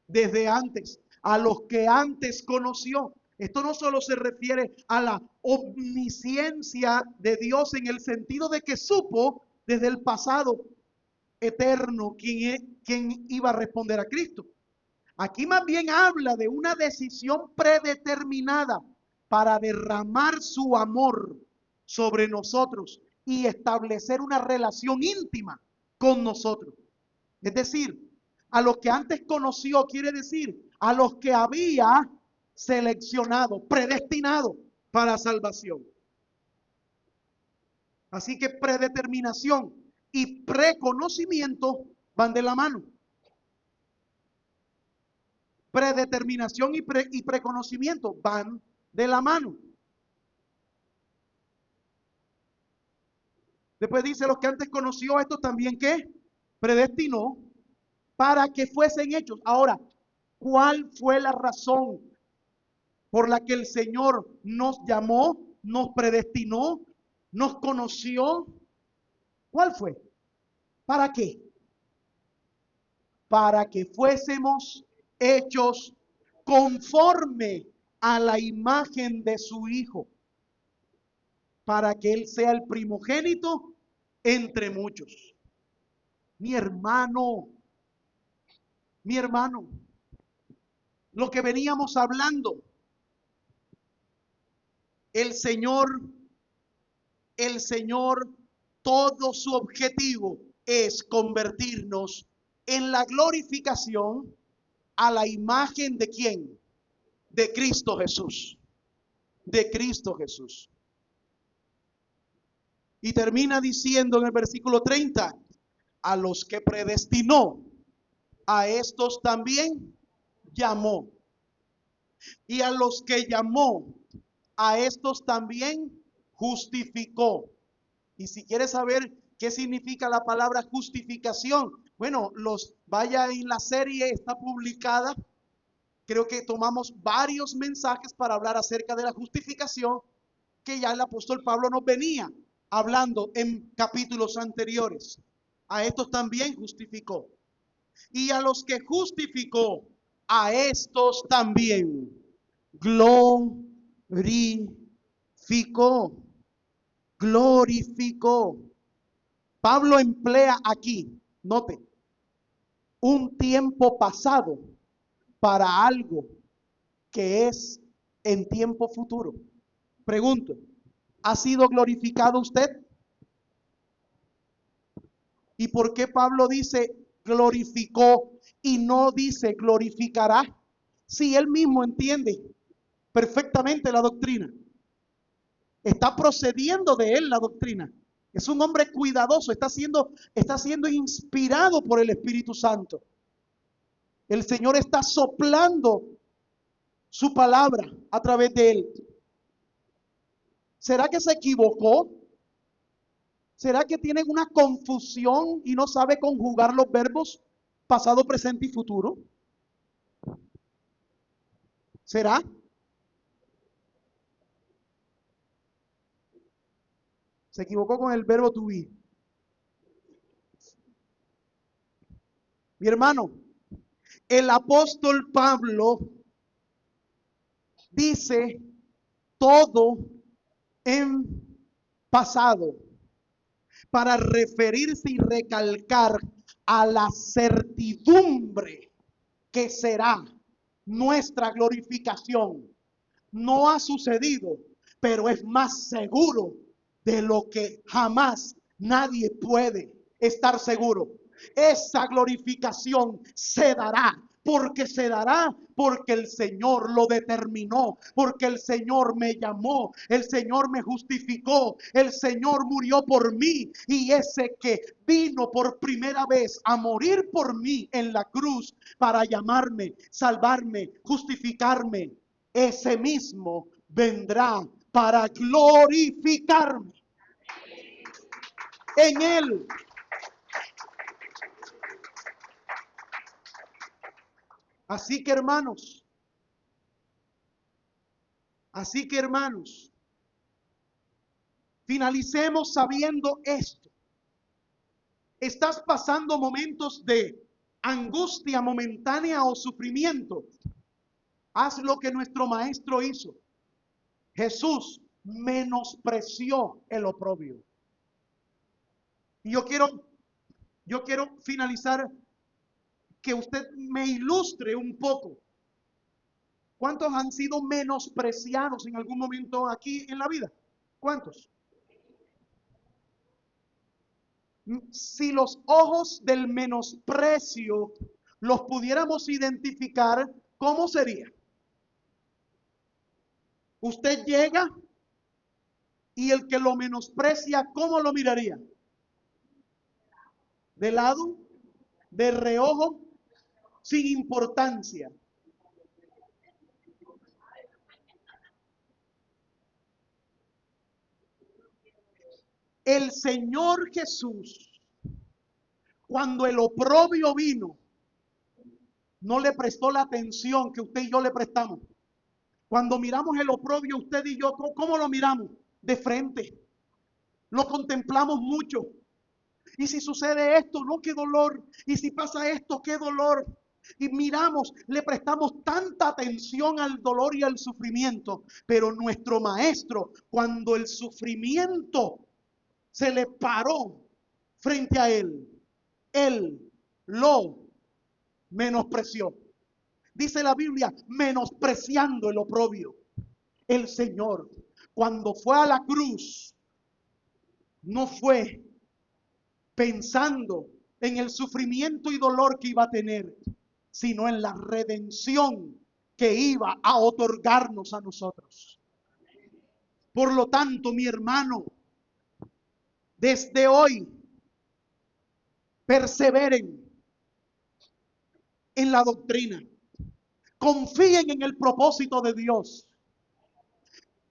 Desde antes. A los que antes conoció. Esto no solo se refiere a la omnisciencia de Dios en el sentido de que supo desde el pasado eterno quién iba a responder a Cristo. Aquí más bien habla de una decisión predeterminada para derramar su amor sobre nosotros y establecer una relación íntima con nosotros. Es decir, a los que antes conoció, quiere decir a los que había seleccionado, predestinado para salvación. Así que predeterminación y preconocimiento van de la mano. Predeterminación y preconocimiento van de la mano. Después dice: los que antes conoció, estos también ¿qué? Predestinó para que fuesen hechos. Ahora, ¿cuál fue la razón por la que el Señor nos llamó, nos predestinó, nos conoció? ¿Cuál fue? ¿Para qué? Para que fuésemos hechos conforme a la imagen de su Hijo, para que Él sea el primogénito entre muchos. Mi hermano, lo que veníamos hablando, el Señor, todo su objetivo es convertirnos en la glorificación a la imagen de ¿quién? De Cristo Jesús. De Cristo Jesús. Y termina diciendo en el versículo 30, a los que predestinó, a estos también llamó. Y a los que llamó, a estos también justificó. Y si quieres saber qué significa la palabra justificación, bueno, vaya en la serie, está publicada. Creo que tomamos varios mensajes para hablar acerca de la justificación, que ya el apóstol Pablo nos venía hablando en capítulos anteriores. A estos también justificó. Y a los que justificó, a estos también glorificó. Glorificó. Pablo emplea aquí, note, un tiempo pasado para algo que es en tiempo futuro. Pregunto, ¿ha sido glorificado usted? ¿Y por qué Pablo dice glorificó y no dice glorificará? Si él mismo entiende perfectamente la doctrina. Está procediendo de él la doctrina. Es un hombre cuidadoso, está siendo inspirado por el Espíritu Santo. El Señor está soplando su palabra a través de él. ¿Será que se equivocó? ¿Será que tienen una confusión y no sabe conjugar los verbos pasado, presente y futuro? ¿Será? Se equivocó con el verbo to be. Mi hermano, el apóstol Pablo dice todo en pasado para referirse y recalcar a la certidumbre que será nuestra glorificación. No ha sucedido, pero es más seguro de lo que jamás nadie puede estar seguro. Esa glorificación se dará, porque el Señor lo determinó, porque el Señor me llamó, el Señor me justificó, el Señor murió por mí, y ese que vino por primera vez a morir por mí en la cruz para llamarme, salvarme, justificarme, ese mismo vendrá para glorificarme en él. Así que hermanos, finalicemos sabiendo esto. ¿Estás pasando momentos de angustia momentánea o sufrimiento? Haz lo que nuestro maestro hizo. Jesús menospreció el oprobio. Y yo quiero finalizar que usted me ilustre un poco. ¿Cuántos han sido menospreciados en algún momento aquí en la vida? ¿Cuántos? Si los ojos del menosprecio los pudiéramos identificar, ¿cómo sería? Usted llega y el que lo menosprecia, ¿cómo lo miraría? ¿De lado? ¿De reojo? Sin importancia. El Señor Jesús, cuando el oprobio vino, no le prestó la atención que usted y yo le prestamos. Cuando miramos el oprobio, usted y yo, ¿cómo lo miramos? De frente. Lo contemplamos mucho. Y si sucede esto, no, qué dolor. Y si pasa esto, qué dolor. Y miramos, le prestamos tanta atención al dolor y al sufrimiento. Pero nuestro maestro, cuando el sufrimiento se le paró frente a él lo menospreció. Dice la Biblia, menospreciando el oprobio. El Señor, cuando fue a la cruz, no fue pensando en el sufrimiento y dolor que iba a tener, sino en la redención que iba a otorgarnos a nosotros. Por lo tanto, mi hermano, desde hoy, perseveren en la doctrina. Confíen en el propósito de Dios.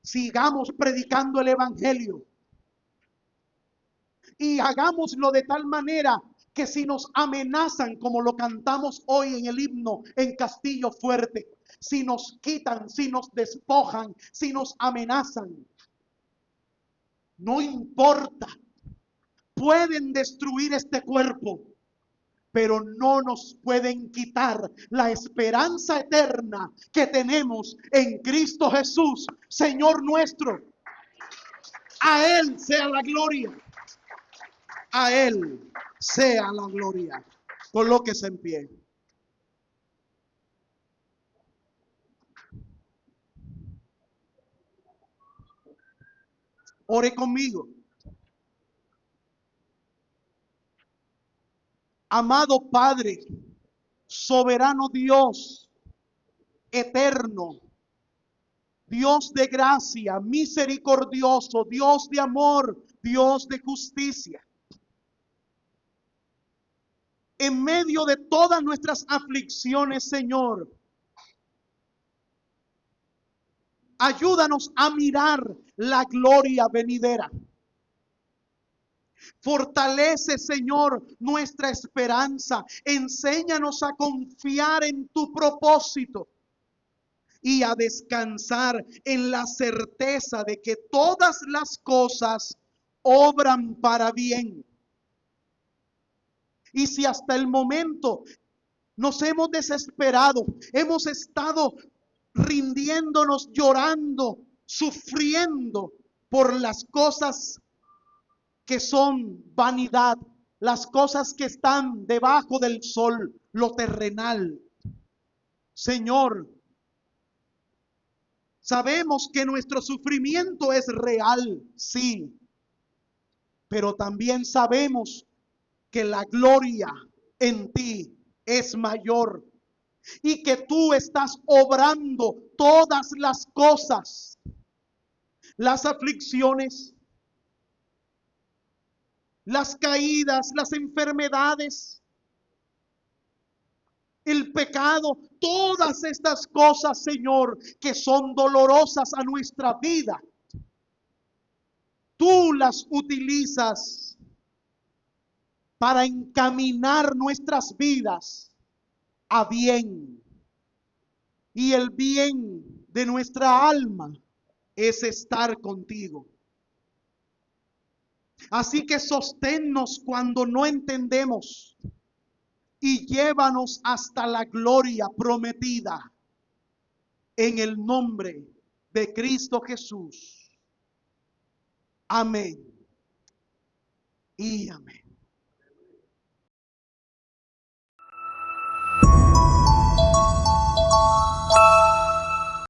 Sigamos predicando el evangelio. Y hagámoslo de tal manera que si nos amenazan, como lo cantamos hoy en el himno en Castillo Fuerte, si nos quitan, si nos despojan, si nos amenazan, no importa. Pueden destruir este cuerpo, pero no nos pueden quitar la esperanza eterna que tenemos en Cristo Jesús, Señor nuestro. A Él sea la gloria. A Él sea la gloria. Colóquese en pie. Ore conmigo. Amado Padre, soberano Dios, eterno, Dios de gracia, misericordioso, Dios de amor, Dios de justicia. En medio de todas nuestras aflicciones, Señor, Ayúdanos a mirar la gloria venidera. Fortalece, Señor, nuestra esperanza. Enséñanos a confiar en tu propósito y a descansar en la certeza de que todas las cosas obran para bien. Y si hasta el momento nos hemos desesperado, hemos estado rindiéndonos, llorando, sufriendo por las cosas que son vanidad, las cosas que están debajo del sol, lo terrenal. Señor, sabemos que nuestro sufrimiento es real, sí, pero también sabemos que la gloria en ti es mayor y que tú estás obrando todas las cosas, las aflicciones, las caídas, las enfermedades, el pecado, todas estas cosas, Señor, que son dolorosas a nuestra vida. Tú las utilizas para encaminar nuestras vidas a bien. Y el bien de nuestra alma es estar contigo. Así que sosténnos cuando no entendemos y llévanos hasta la gloria prometida en el nombre de Cristo Jesús. Amén y amén.